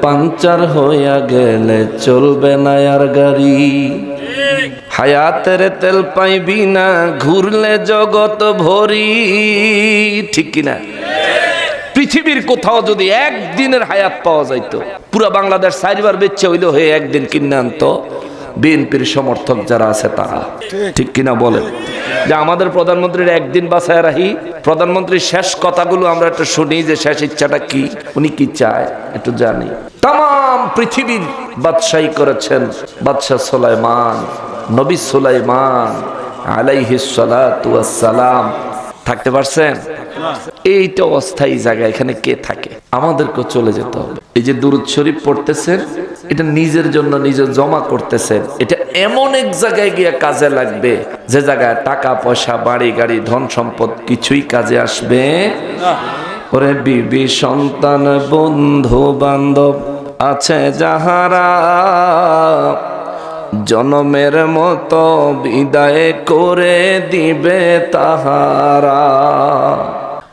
Puncture হইয়া গেলে চলবে না আর গাড়ি। হায়াতের তেল পাইবি না, ঘুরলে জগৎ ভরি। ঠিক কিনা? পৃথিবীর কোথাও যদি একদিনের হায়াত পাওয়া যাইতো, পুরা বাংলাদেশ 4 বার বেচে হইলে হয়ে একদিন কিনে আনতো বিএনপির সমর্থক যারা আছে তারা। ঠিক কিনা বলেন? যে আমাদের প্রধানমন্ত্রীর একদিন বাঁচায় রাখি, প্রধানমন্ত্রীর শেষ কথাগুলো আমরা একটু শুনি, যে শেষ ইচ্ছাটা কি, উনি কি চায় একটু জানি। তাম পৃথিবীর বাদশাহী করেছেন বাদশাহ সুলাইমান, নবী সুলাইমান আলাইহিস সালাতু ওয়াস সালাম। থাকতে পারছেন? এইটা অস্থায়ী জায়গা, এখানে কে থাকে? আমাদেরকে চলে যেতে হবে। এই যে দুরূদ শরীফ পড়তেছেন, এটা নিজের জন্য নিজে জমা করতেছেন, এটা এমন এক জায়গায় গিয়ে কাজে লাগবে যে জায়গায় টাকা পয়সা, বাড়ি গাড়ি, ধন সম্পদ কিছুই কাজে আসবে না। ওরে বিবি সন্তান বন্ধু বান্ধব আছে যাহারা, জনমের মতো বিদায় করে দিবে তাহারা।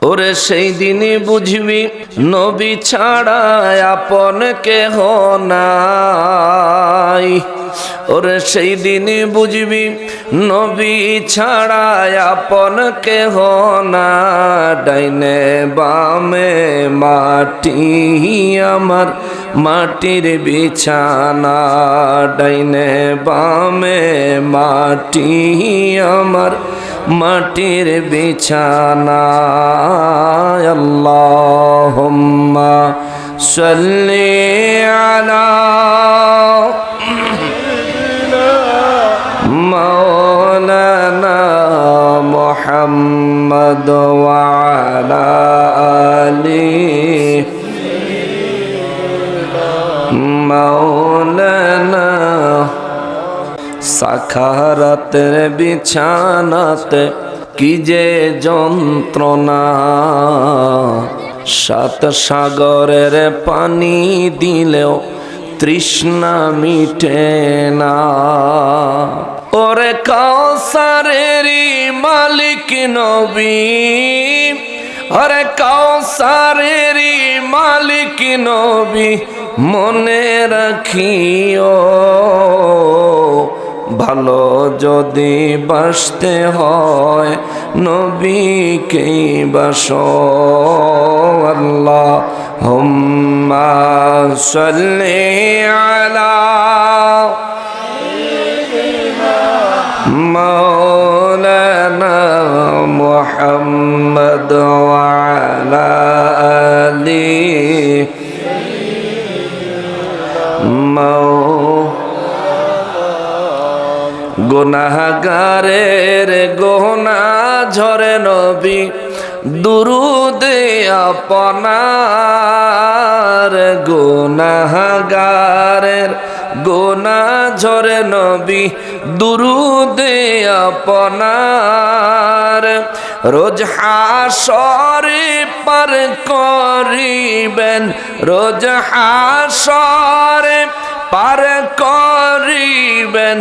ওরে সেই দিনই বুঝবি নবী ছাড়া আপন কেহ নাই। ওরে সেই দিনই বুঝবি নবী ছাড়া আপন কেহ না। ডাইনে বামে মাটি আমার মাটির বিছানা, ডাইনে বামে মাটি আমার মাটির বিছানা। আল্লাহুম্মা সাল্লি আলা মাওলানা মুহাম্মদ ওয়া আলা আলি মাওলানা। সাখারাতের বিছানাতে কি যে যন্ত্রণা, 7 সাগরের পানি দিলেও তৃষ্ণা মিটে না। ওরে কাউসারেরই মালিক নবী, ওরে কাউসারেরই মালিক নবী, মনে রাখিও ভালো যদি বাসতে হয় নবীকেই বাসো। আল্লাহুম্মা সাল্লি আলা মাওলানা মুহাম্মদ ওয়া আলা আলি গুনাহগারের গোনা ঝরে নবী দুরুদে আপনার। গুনাহগারের গোনা ঝরে নবী দুরুদে আপনার। রোজ হাসরে পার করিবেন, রোজ হাসরে পার করিবেন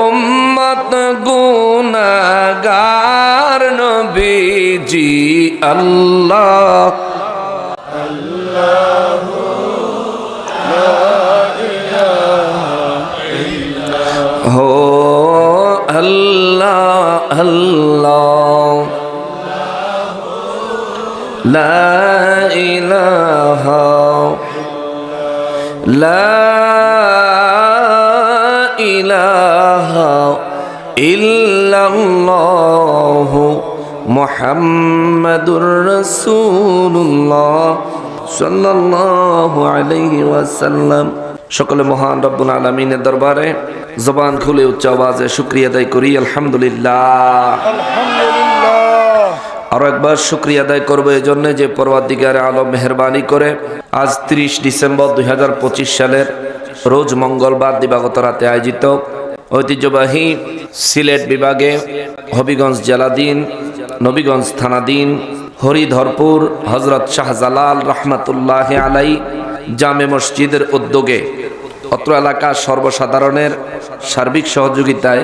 উম্মত গুনাহগার নবীজি। আল্লাহ আল্লাহু লা ইলাহা ইল্লাল্লাহ, হো আল্লাহ আল্লাহ লা ইলাহা লা ইলাহা ইল্লাল্লাহু মুহাম্মাদুর রাসূলুল্লাহ সাল্লাল্লাহু আলাইহি ওয়াসাল্লাম। সকলে মহান রব্বুল আলামিনের দরবারে জবান খুলে উচ্চ আওয়াজে শুকরিয়া আদায় করি, আলহামদুলিল্লাহ। আরো একবার শুকরিয়া আদায় করবো এই জন্য যে পরওয়ারদিগারে আলম মেহেরবানি করে আজ 30 ডিসেম্বর 2025 সালের রোজ মঙ্গলবার দিবাগত রাতে আয়োজিত ঐতিহ্যবাহী সিলেট বিভাগে হবিগঞ্জ জেলাধীন নবীগঞ্জ থানাধীন হরিধরপুর হজরত শাহজালাল রহমাতুল্লাহ আলাই জামে মসজিদের উদ্যোগে অত্র এলাকার সর্বসাধারণের সার্বিক সহযোগিতায়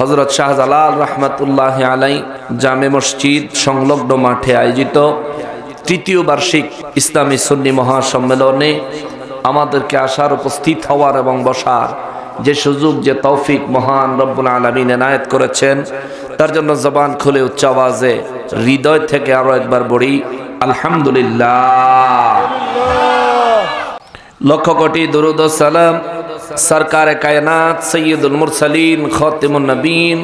হজরত শাহজালাল রহমাতুল্লাহ আলাই জামে মসজিদ সংলগ্ন মাঠে আয়োজিত তৃতীয় বার্ষিক ইসলামী সুন্নি মহাসম্মেলনে আমাদেরকে আসার, উপস্থিত হওয়ার এবং বসার যে সুযোগ, যে তৌফিক মহান রব্বুল আলামিন এনায়েত করেছেন, তার জন্য জবান খুলে উচ্চ আওয়াজে হৃদয় থেকে আরো একবার বলি আলহামদুলিল্লাহ। লক্ষ কোটি দরুদ ও সালাম সরকারে কায়নাত সৈয়দুল মুরসালিন খাতিমুন নবীন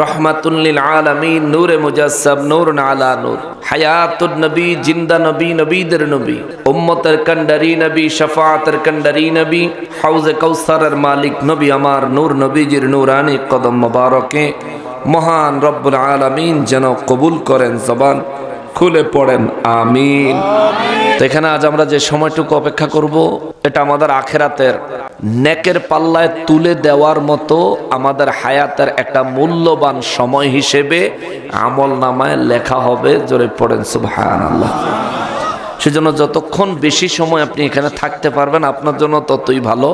রহমাতুল লিল আলামিন নূরে মুজাসসাব নূরুন আলা নূর হায়াতুন নবী, জিন্দা নবী, নবীদের নবী, উম্মতের কান্ডারি নবী, শাফাআতের কান্ডারি নবী, হাউজে কাউসারের মালিক নবী আমার নূর নবীজির নূরানি কদম মোবারকে মহান রব্বুল আলামিন যেন কবুল করেন। জবান খুলে পড়েন আমিন। তো এখানে আজ আমরা যে সময়টুকু অপেক্ষা করব, এটা আমাদের আখেরাতের নেকের পাল্লায় তুলে দেওয়ার মতো আমাদের হায়াতের একটা মূল্যবান সময় হিসেবে আমল নামায় লেখা হবে। জোরে পড়েন সুবহানাল্লাহ। সেজন্য যতক্ষণ বেশি সময় আপনি এখানে থাকতে পারবেন আপনার জন্য ততই ভালো,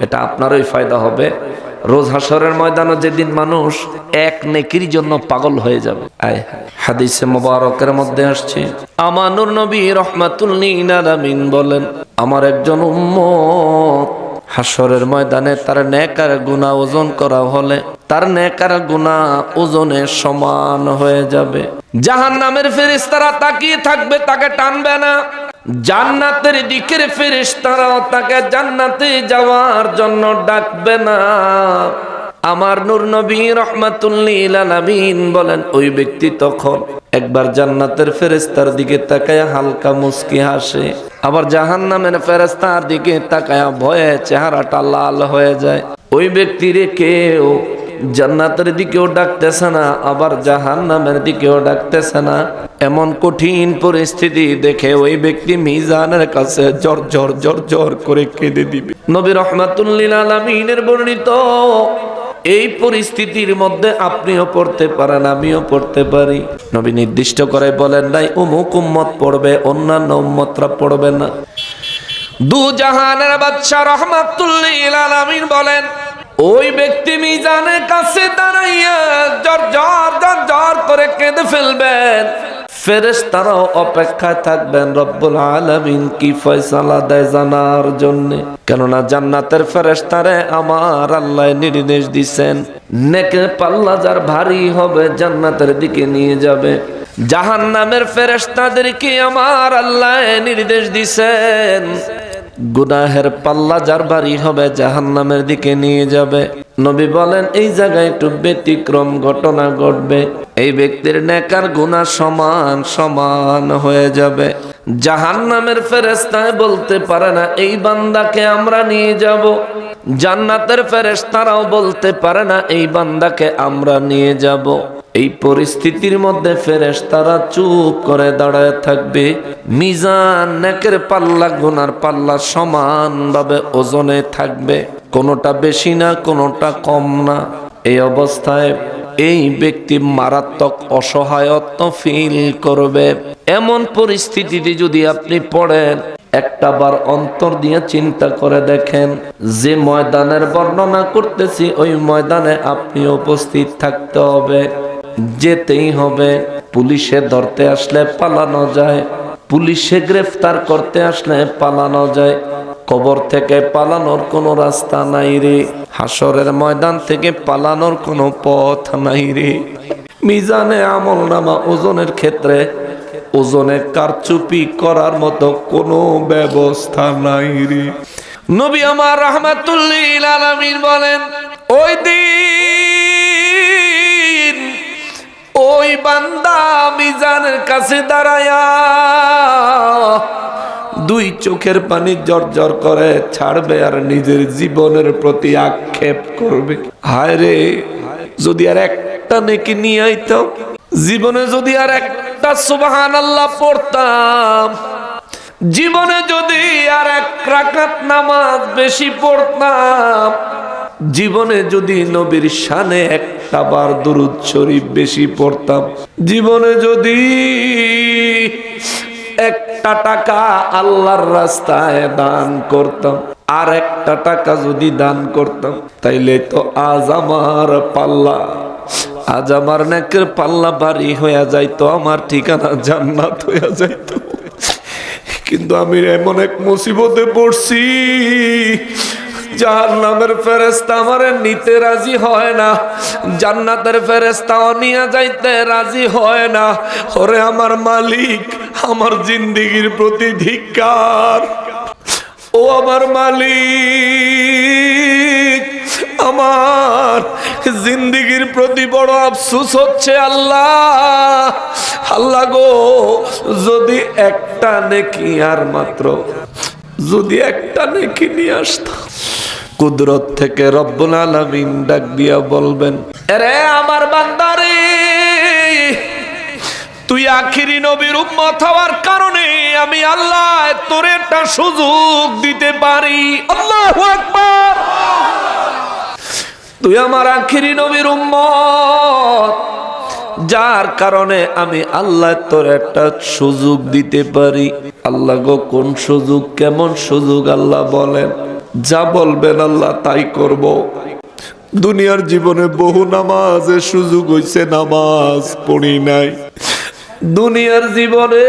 এটা আপনারই ফায়দা হবে। রোজ হাসরের ময়দানে যেদিন মানুষ এক নেকির জন্য পাগল হয়ে যাবে। হাদিসে মুবারকের মধ্যে আসছে, আমানুর নবী রাহমাতুল লিল আলামিন বলেন, আমার একজন উম্মত হাসরের ময়দানে তার নেক আর গুনাহ ওজন করা হলে তার নেক আর গুনাহ ওজনে সমান হয়ে যাবে। জাহান্নামের ফেরেশতারা তাকিয়ে থাকবে, তাকে টানবে না। জান্নাতের দিকের ফেরেশতারাও তাকে জান্নাতে যাওয়ার জন্য ডাকবে না। আমার নূর নবী রাহমাতুল লিল আলামিন বলেন, ওই ব্যক্তি তখন একবার জান্নাতের ফেরেশতার দিকে তাকায় হালকা মুস্কি হাসে, আবার জাহান্নামের ফেরেশতার দিকে তাকায় ভয়ে চেহারাটা লাল হয়ে যায়। ওই ব্যক্তিরে কেউ জান্নাতের দিকেও ডাকতেছে না, আবার জাহান্নামের দিকেও ডাকতেছে না। এমন কঠিন পরিস্থিতি দেখে ওই ব্যক্তি মিজানের কাছে জর জর জর জর করে কেঁদে দিবে। নবী রাহমাতুল লিল আলামিনের বর্ণিত এই পরিস্থিতির মধ্যে আপনিও পড়তে পারেন, আমিও পড়তে পারি। নবী নির্দিষ্ট করে বলেন নাই অমুক উম্মত পড়বে, অন্যান্য উম্মতরা পড়বে না। দু জাহানের বাদশা রাহমাতুল লিল আলামিন বলেন, ওই ব্যক্তি মিজানের কাছে দাঁড়াইয়া জর জর জর জর করে কেঁদে ফেলবেন। ফেরেশতারাও অপেক্ষায় থাকবেন রব্বুল আলামিন কি ফয়সালা দেয় জানার জন্য। কেননা জান্নাতের ফেরেশতারে আমার আল্লাহ নির্দেশ দিছেন, নেকের পাল্লা যার ভারী হবে জান্নাতের দিকে নিয়ে যাবে। জাহান্নামের ফেরেশতাদেরকে আমার আল্লাহ নির্দেশ দিছেন, গুনাহের পাল্লা যার ভারী হবে জাহান্নামের দিকে নিয়ে যাবে। নবী বলেন, এই জায়গায় একটু ব্যতিক্রম ঘটনা ঘটবে। এই ব্যক্তির নেকার গুনাহ সমান সমান হয়ে যাবে। জাহান্নামের ফেরেশতায় বলতে পারে না এই বান্দাকে আমরা নিয়ে যাব, জান্নাতের ফেরেশতারাও বলতে পারে না এই বান্দাকে আমরা নিয়ে যাব। এই পরিস্থিতির মধ্যে ফেরেশতারা চুপ করে দাঁড়ায় থাকবে। মিজান নেকের পাল্লা গুনার পাল্লা সমানভাবে ওজনে থাকবে, কোনোটা বেশি না কোনোটা কম না। এই অবস্থায় এই ব্যক্তি মারাত্মক অসহায়ত্ব ফিল করবে। এমন পরিস্থিতিতে যদি আপনি পড়েন, একটা বার অন্তর দিয়ে চিন্তা করে দেখেন, যে ময়দানের বর্ণনা করতেছি ওই ময়দানে আপনি উপস্থিত থাকতে হবে, যেতেই হবে। পুলিশে ধরতে আসলে পালানো যায়, পুলিশে গ্রেফতার করতে আসলে পালানো যায়, কবর থেকে পালানোর কোনো রাস্তা নাই রে, হাসরের ময়দান থেকে পালানোর কোনো পথ নাই রে। মিজানে আমল নামা ওজনের ক্ষেত্রে ওজনে কারচুপি করার মতো কোনো ব্যবস্থা নাই রে। নবী আমার রাহমাতুল লিল আলামিন বলেন, ওই দিন ওই বান্দা মিজানের কাছে দাঁড়ায়া দুই চোখের পানি জর্জর করে ছাড়বে আর নিজের জীবনের প্রতি আক্ষেপ করবে। হায় রে, যদি আর একটা নেকি নিয়ে আইতাম, জীবনে যদি আর একটা সুবহানাল্লাহ পড়তাম, জীবনে যদি আর এক রাকাত নামাজ বেশি পড়তাম, জীবনে যদি নবীর শানে একটা বার দুরূদ শরীফ বেশি পড়তাম, জীবনে যদি একটা টাকা আল্লাহর রাস্তায় দান করতাম, আর একটা টাকা যদি দান করতাম, তাইলে তো আজ আমার পাল্লা, আজ আমার নেকের পাল্লা ভারী হইয়া যাইতো, আমার ঠিকানা জান্নাত হইয়া যাইতো। কিন্তু আমি এমন এক মুসিবতে পড়ছি, জাহান্নামের ফেরেশতা আমারে নিতে রাজি হয় না, জান্নাতের ফেরেশতাও নিয়ে যাইতে রাজি হয় না। ওরে আমার মালিক, আমার জিন্দেগির প্রতি ধিক্কার। ও আমার মালিক, আমার জিন্দেগির প্রতি বড় আফসোস হচ্ছে। আল্লাহ, আল্লাহ গো, যদি একটা নেকি, আর মাত্র যদি একটা নেকি নিয়ে আসতাম। কুদরত থেকে রব্বুল আলামিন ডাক দিয়া বলবেন, আরে আমার বান্দারে, তুই আখিরি নবীর উম্মত হওয়ার কারণে আমি আল্লাহ তোর একটা সুযোগ দিতে পারি। আল্লাহু আকবার। তুই আমার আখিরি নবীর উম্মত, যার কারণে আমি আল্লাহ তোর একটা সুযোগ দিতে পারি। আল্লাহ গো, কোন সুযোগ, কেমন সুযোগ? আল্লাহ বলেন, যা বলবেন আল্লাহ তাই করব। দুনিয়ার জীবনে বহু নামাজের সুযোগ হইছে, নামাজ পড়ি নাই। দুনিয়ার জীবনে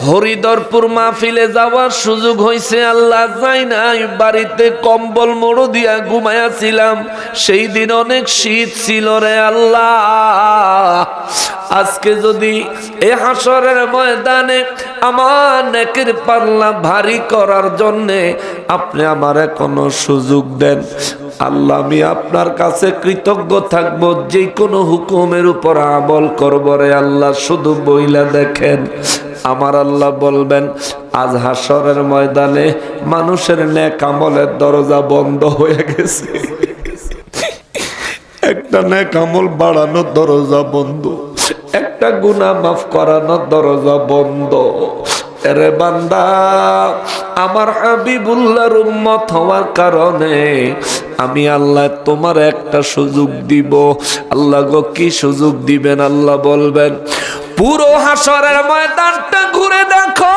হরিদরপুর মাহফিলে যাওয়ার সুযোগ হয়েছে, আল্লাহ যাই নাই। বাড়িতে কম্বল মোড়ো দিয়া ঘুমাইয়াছিলাম, সেই দিন অনেক শীত ছিল রে আল্লাহ। আজকে যদি এ হাসরের ময়দানে আমার নেকের পাল্লা ভারী করার জন্যে আপনি আমার কোনো সুযোগ দেন, আল্লাহ আমি আপনার কাছে কৃতজ্ঞ থাকবো, যে কোনো হুকুমের উপর আমল করব রে আল্লাহ। শুধু বইলা দেখেন, আমার আল্লাহ বলবেন, আজ হাসরের ময়দানে মানুষের নেক আমলের দরজা বন্ধ হয়ে গেছে। একটা নেক আমল বাড়ানোর দরজা বন্ধ, একটা গুনাহ মাফ করানোর দরজা বন্ধ। এরে বান্দা, আমার হাবিবুল্লাহর উম্মত হওয়ার কারণে আমি আল্লাহ তোমার একটা সুযোগ দিব। আল্লাহ গো, কি সুযোগ দিবেন? আল্লাহ বলবেন, পুরো হাসরের ময়দানটা ঘুরে দেখো,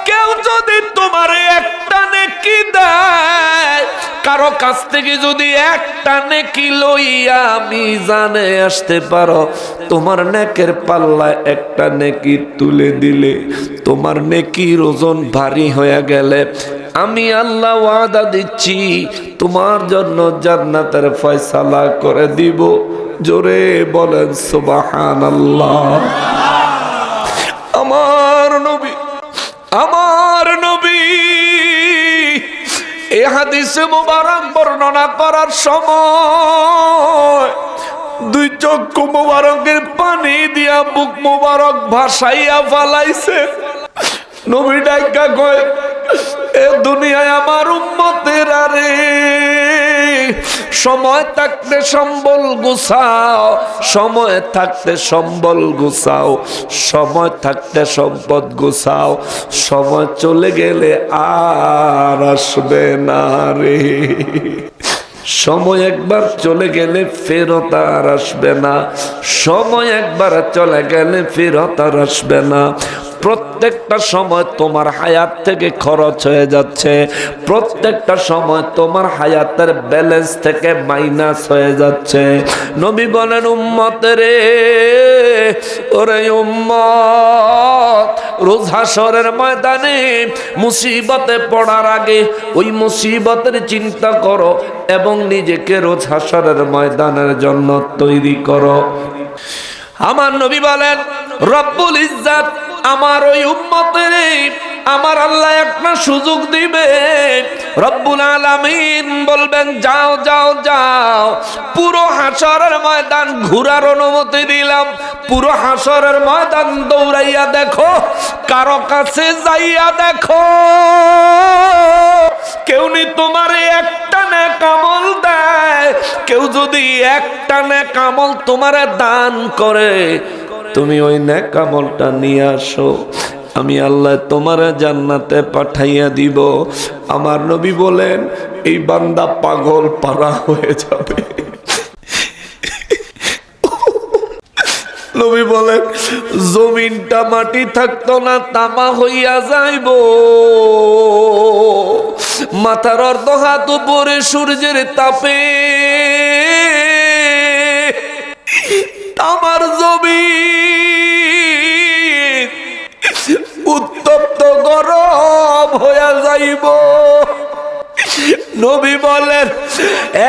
কেউ যদি তোমার একটা নেকি দেয়, কারো কাছ থেকে যদি একটা নেকি লইয়া মিজানে আসতে পারো, তোমার নেকের পাল্লায় একটা নেকি তুলে দিলে, তোমার নেকির ওজন ভারী হয়ে গেলে আমি আল্লাহ ওয়াদা দিচ্ছি তোমার জন্য জান্নাতের ফয়সালা করে দিব। জোরে বলেন সুবহানাল্লাহ। আমার নবী, আমার নবী এই হাদিসে মুবারক বর্ণনা করার সময় দুই চক্ষু মুবারকের পানি দিয়া বুক মুবারক ভাসাইয়া ফালাইছে। নবী ডাকা কয়, এ দুনিয়ায় আমার উম্মতের আরে সময় থাকতে সম্বল গুছাও, সময় থাকতে সম্বল গুছাও, সময় থাকতে সম্পদ গুছাও, সময় চলে গেলে আর আসবে না রে। সময় একবার চলে গেলে ফেরত আর আসবে না, সময় একবার চলে গেলে ফেরত আর আসবে না। প্রত্যেকটা সময় তোমার হায়াত থেকে খরচ হয়ে যাচ্ছে, প্রত্যেকটা সময় তোমার হায়াতের ব্যালেন্স থেকে মাইনাস হয়ে যাচ্ছে। নবী বলেন, উম্মতেরে, ওরে উম্মত, রোজ হাসরের ময়দানে মুসিবতে পড়ার আগে ওই মুসিবতের চিন্তা করো এবং নিজেকে রোজ হাসরের ময়দানের জন্য তৈরি করো। আমার নবী বলেন, রব্বুল ইজ্জাত আমার ওই উম্মতের আমার আল্লাহ একটা সুযোগ দিবে। রব্বুল আলামিন বলবেন, যাও যাও যাও, পুরো হাসরের ময়দান ঘোরার অনুমতি দিলাম। পুরো হাসরের ময়দান দৌড়াইয়া দেখো, কারো কাছে যাইয়া দেখো, কেউ নি তোমার একটা নেক আমল দেয়। কেউ যদি একটা নেক আমল তোমারে দান করে, তুমি ওই নেক আমলটা নিয়ে আসো, আমি আল্লাহ তোমার জান্নাতে পাঠাইয়া দিব। আমার নবী বলেন, এই বান্দা পাগল পারা হয়ে যাবে। নবী বলেন, জমিনটা মাটি থাকতো না, তামা হইয়া যাইব। মাথার অর্ধ হাত উপরে সূর্যের তাপে আমার জমিন পাইব। নবী বলেন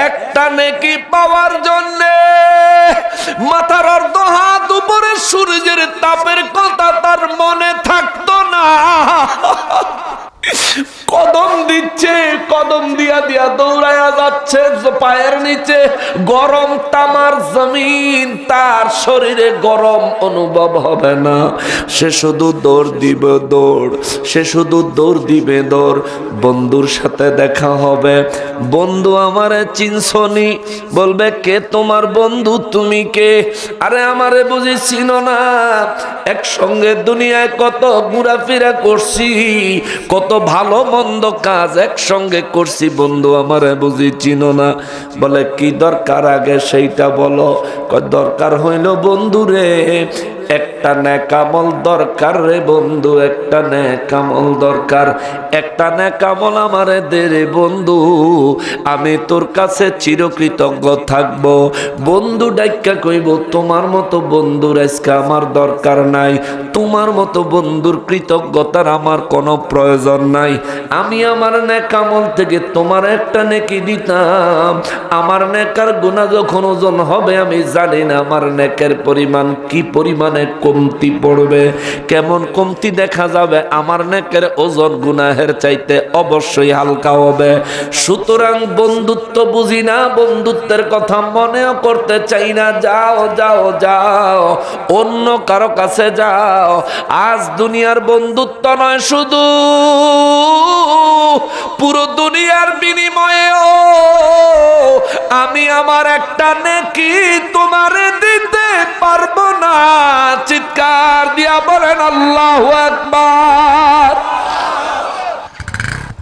একটা নেকি পাওয়ার জন্য মাথার অর্ধ হাত উপরে সূর্যের তাপের কথা তার মনে থাকতো না। কদম দিচ্ছে, কদম দিয়া দিয়া দৌড়ায়া যাচ্ছে, পায়ের নিচে গরম তামার জমিন, তার শরীরে গরম অনুভব হবে না। সে শুধু দৌড় দিবে দৌড়, সে শুধু দৌড় দিবে দৌড়। বন্ধুর সাথে দেখা হবে, বন্ধু আমারে চিনছনি? বলবে কে তোমার বন্ধু? তুমি কে? আরে আমারে বুঝি চিনো না? একসঙ্গে দুনিয়ায় কত ঘোরাফেরা করছি, কত ভালো মন্দ কাজ একসঙ্গে করছি, বন্ধু আমারে বুঝি চিনো না? বলে কি দরকার আগে সেইটা বলো। দরকার হইল বন্ধু রে একটা নেকামল দরকার রে বন্ধু, একটা নেকামল দরকার, একটা নেকামল আমারে দে রে বন্ধু, আমি তোর কাছে চিরকৃতজ্ঞ থাকব। বন্ধু ডাইক্কা কইব তোমার মতো বন্ধুর আজকে আমার দরকার নাই, তোমার মতো বন্ধুর কৃতজ্ঞতার আমার কোনো প্রয়োজন নাই। আমি আমার নেকামল থেকে তোমার একটা নেকি দিতাম, আমার নেকার গুনাহ যখন ওজন হবে আমি জানি না আমার নেকের পরিমাণ কি পরিমাণে কমতি পড়বে, কেমন কমতি দেখা যাবে। আমার নেকের ওজন গুনাহের চাইতে অবশ্যই হালকা হবে। সুতরাং বন্ধুত্ব বুঝি না, বন্ধুত্বের কথা মনেও করতে চাই না। যাও যাও যাও, অন্য কারো কাছে যাও। আজ দুনিয়ার বন্ধুত্ব নয় শুধু, পুরো দুনিয়ার বিনিময়েও আমি আমার একটা নেকি তোমারে দিতে পারবো না। চিৎকার দিয়া বলেন আল্লাহু আকবার।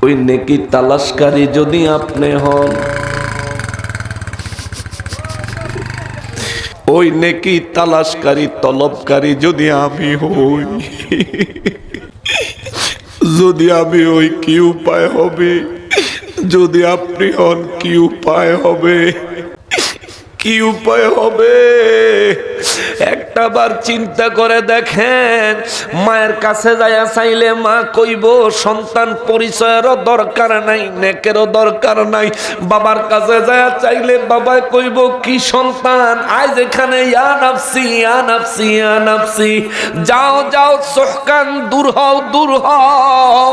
ওই নেকি তালাশকারী যদি আপনি হন, ওই নেকি তালাশকারী তলবকারী যদি আমি হই, যদি আমি ওই কি উপায় হবে? যদি আপনি হন কি উপায় হবে? কি উপায় হবে? একটা বার চিন্তা করে দেখেন, মায়ের কাছে যায়া চাইলে মা কইব সন্তান পরিচয়েরও দরকার নাই, নেকেরও দরকার নাই। বাবার কাছে যায়া চাইলে বাবা কইব কি সন্তান আজ এখানে, ইয়া নাফসি ইয়া নাফসি ইয়া নাফসি। যাও যাও সোহকান, দূর হও দূর হও,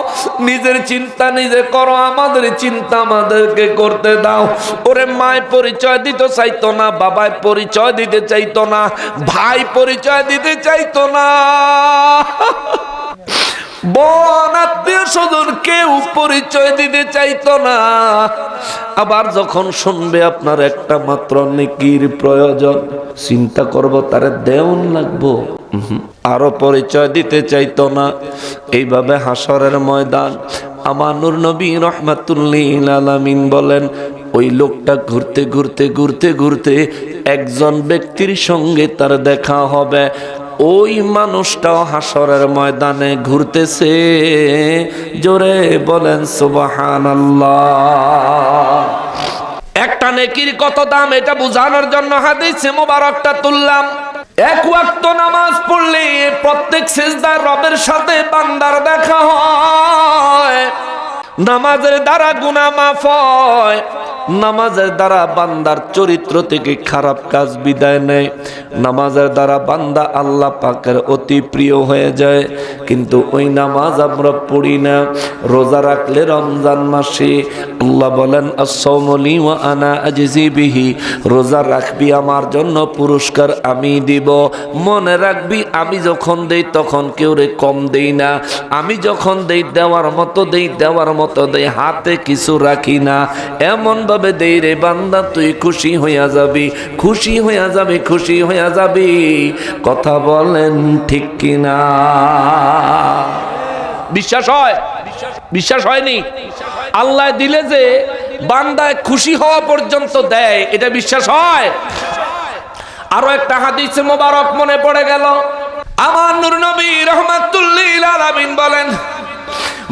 নিজের চিন্তা নিজে করো, আমাদের চিন্তা আমাদেরকে করতে দাও। ওরে মায় পরিচয় দিতে চাইতো না, বাবায় পরিচয় দিতে চাইতো না, ভাই পরিচয় দিতে চাইতো না, বোন আত্মীয় স্বজন কেউ পরিচয় দিতে চাইতো না। আবার যখন শুনবে আপনার একটা মাত্র নেকির প্রয়োজন, চিন্তা করব তারে দেওন লাগবো, আরো পরিচয় দিতে চাইতো না। এইভাবে হাসরের ময়দান আমার নূর নবী রাহমাতুল্লিল আলামিন বলেন ওই লোকটা ঘুরতে ঘুরতে ঘুরতে ঘুরতে একজন ব্যক্তির সঙ্গে তার দেখা হবে। ওই মানুষটাও হাসরের ময়দানে ঘুরতেছে। জোরে বলেন সুবহানাল্লাহ। একটা নেকির কত দাম এটা বোঝানোর জন্য হাদিসে মোবারকটা তুললাম। এক ওয়াক্ত নামাজ পড়লে প্রত্যেক সিজদায় রবের সাথে বান্দার দেখা হয়। নামাজের দ্বারা গুনাহ মাফ হয়, নামাজের দ্বারা বান্দার চরিত্র থেকে খারাপ কাজ বিদায় নেয়, নামাজের দ্বারা বান্দা আল্লাহ পাকের অতি প্রিয় হয়ে যায়। কিন্তু ওই নামাজ আমরা পড়ি না। রোজা রাখলে রমজান মাসে আল্লাহ বলেন আস-সাওমু লি ওয়া আনা আজজি বিহি, রোজা রাখবি আমার জন্য পুরস্কার আমি দিব। মনে রাখবি আমি যখন দেই তখন কেউ রে কম দেই না, আমি যখন দেই দেওয়ার মতো দেই, দেওয়ার মতো দেই, হাতে কিছু রাখি না। এমন ভাবে দেই রে বান্দা তুই খুশি হইয়া যাবি, খুশি হইয়া যাবি, খুশি হইয়া যাবি। কথা বলেন ঠিক কিনা? বিশ্বাস হয়? বিশ্বাস হয়নি? আল্লাহ দিলে যে বান্দায় খুশি হওয়া পর্যন্ত দেয়, এটা বিশ্বাস হয়? আরো একটা হাদিসে মোবারক মনে পড়ে গেল। আমার নূর নবী রাহমাতুল্লিল আলামিন বলেন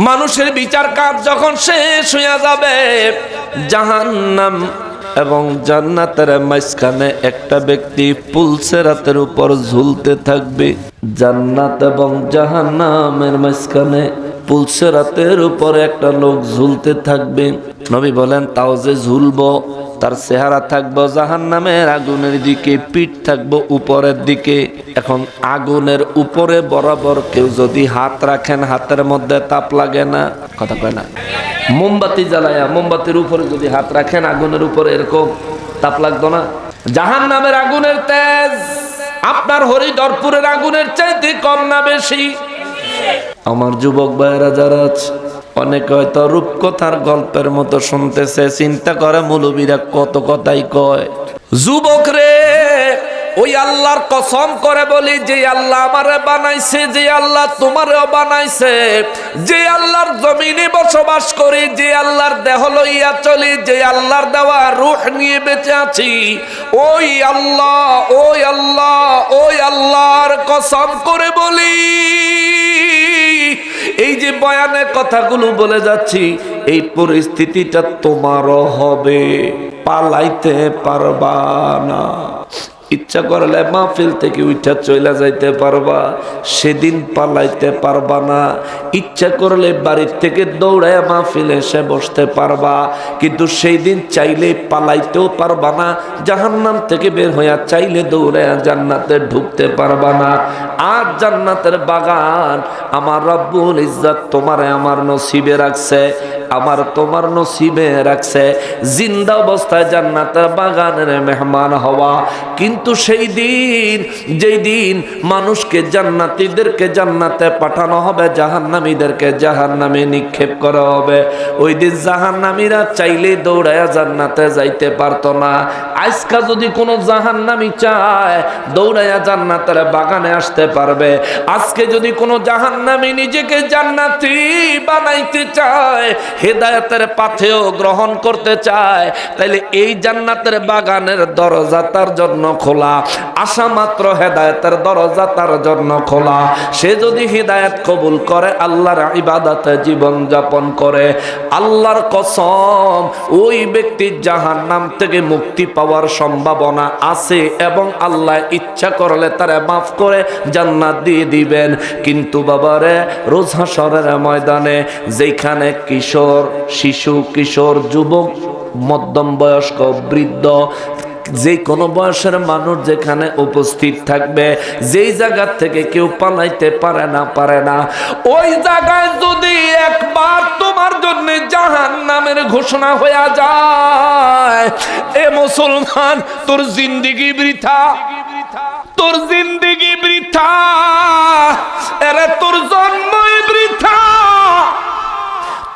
মানুষের বিচার কাজ যখন শেষ হইয়া যাবে, জাহান্নাম এবং জান্নাতের মাঝখানে একটা ব্যক্তি পুলসেরাতের উপর ঝুলতে থাকবে। জান্নাত এবং জাহান্নামের মাঝখানে পুলসেরাতের উপরে একটা লোক ঝুলতে থাকবে। নবী বলেন তাও যে ঝুলবো, তার চেহারা থাকবো জাহান্নামের আগুনের দিকে, পিঠ থাকবো উপরের দিকে। এখন আগুনের উপরে বরাবর কেউ যদি হাত রাখেন, হাতের মধ্যে তাপ লাগে না? কথা কয় না? মোমবাতি জ্বালায়া মোমবাতির উপরে যদি হাত রাখেন, আগুনের উপরে এরকম তাপ লাগতো না? জাহান্নামের আগুনের তেজ আপনার হরিদরপুরের আগুনের চাইতে কম না বেশি? আমার যুবক ভাইয়েরা যারা আছে, অনেকে হয়তো রূপকথার গল্পের মতো শুনতেছে, চিন্তা করে মৌলবীরা কত কথাই কয়। যুবক রে, ওই আল্লাহর কসম করে বলি, যে আল্লাহ আমারে বানাইছে, যে আল্লাহ তোমারেও বানাইছে, যে আল্লাহর জমিনে বসবাস করি, যে আল্লাহর দেহ লইয়া চলি, যে আল্লাহর দেওয়া রূহ নিয়ে বেঁচে আছি, ওই আল্লাহ, ওই আল্লাহ, ওই আল্লাহর কসম করে বলি, এই যে বয়ানের কথাগুলো বলে যাচ্ছি, এই পরিস্থিতিটা তোমারও হবে, পালাইতে পারবা না। ইচ্ছা করলে মাহফিল থেকে উঠা চলে যাইতে পারবা, সেদিন পালাইতে পারবা না। ইচ্ছা করলে বাড়ির থেকে দৌড়ায় মাহফিলে এসে বসতে পারবা, কিন্তু সেই দিন চাইলে পালাইতেও পারবা না। জাহান্নাম থেকে বের হইয়া চাইলে দৌড়ায় জান্নাতে ঢুকতে পারবা না। আর জান্নাতের বাগান আমার রব্বুল ইজ্জত তোমারে আমার নসিবে রাখছে, আমার তোমার নসিবে রাখছে জিন্দা অবস্থায় জান্নাতের বাগানের মেহমান হওয়া। কিন্তু সেই দিন, যেই দিন মানুষকে জান্নাতীদেরকে জান্নাতে পাঠানো হবে, জাহান্নামীদেরকে জাহান্নামে নিক্ষেপ করা হবে, ওই দিন জাহান্নামীরা চাইলে দৌড়ায়া জান্নাতে যাইতে পারতো না। আজকা যদি কোনো জাহান্নামী চায়, দৌড়ায়া জান্নাতের বাগানে আসতে পারবে। আজকে যদি কোনো জাহান্নামী নিজেকে জান্নাতি বানাইতে চায়, হেদায়েতের পাথেও গ্রহণ করতে চায়, তাইলে এই জান্নাতের বাগানের দরজা তার জন্য খোলা। আশা মাত্র হেদায়েতের দরজা তার জন্য খোলা। সে যদি হেদায়েত কবুল করে, আল্লাহর ইবাদতে জীবন যাপন করে, আল্লাহর কসম ওই ব্যক্তির জাহান্নাম থেকে মুক্তি পাওয়ার সম্ভাবনা আছে, এবং আল্লাহ ইচ্ছা করলে তারে মাফ করে জান্নাত দিয়ে দিবেন। কিন্তু বাবারে, রোজ হাশরের ময়দানে যেখানে কিশোর, শিশু, কিশোর, যুবক, মধ্যম বয়স্ক, বৃদ্ধ, যে কোনো বয়সের মানুষ যেখানে উপস্থিত থাকবে, যেই জায়গা থেকে কেউ পালাইতে পারে না, ওই জায়গায় যদি একবার তোমার জন্য জাহান্নামের ঘোষণা হয়ে যায়, এ মুসলমান, তোর জিন্দেগি বৃথা, তোর জিন্দেগি বৃথা, এরে তোর জন্মই বৃথা,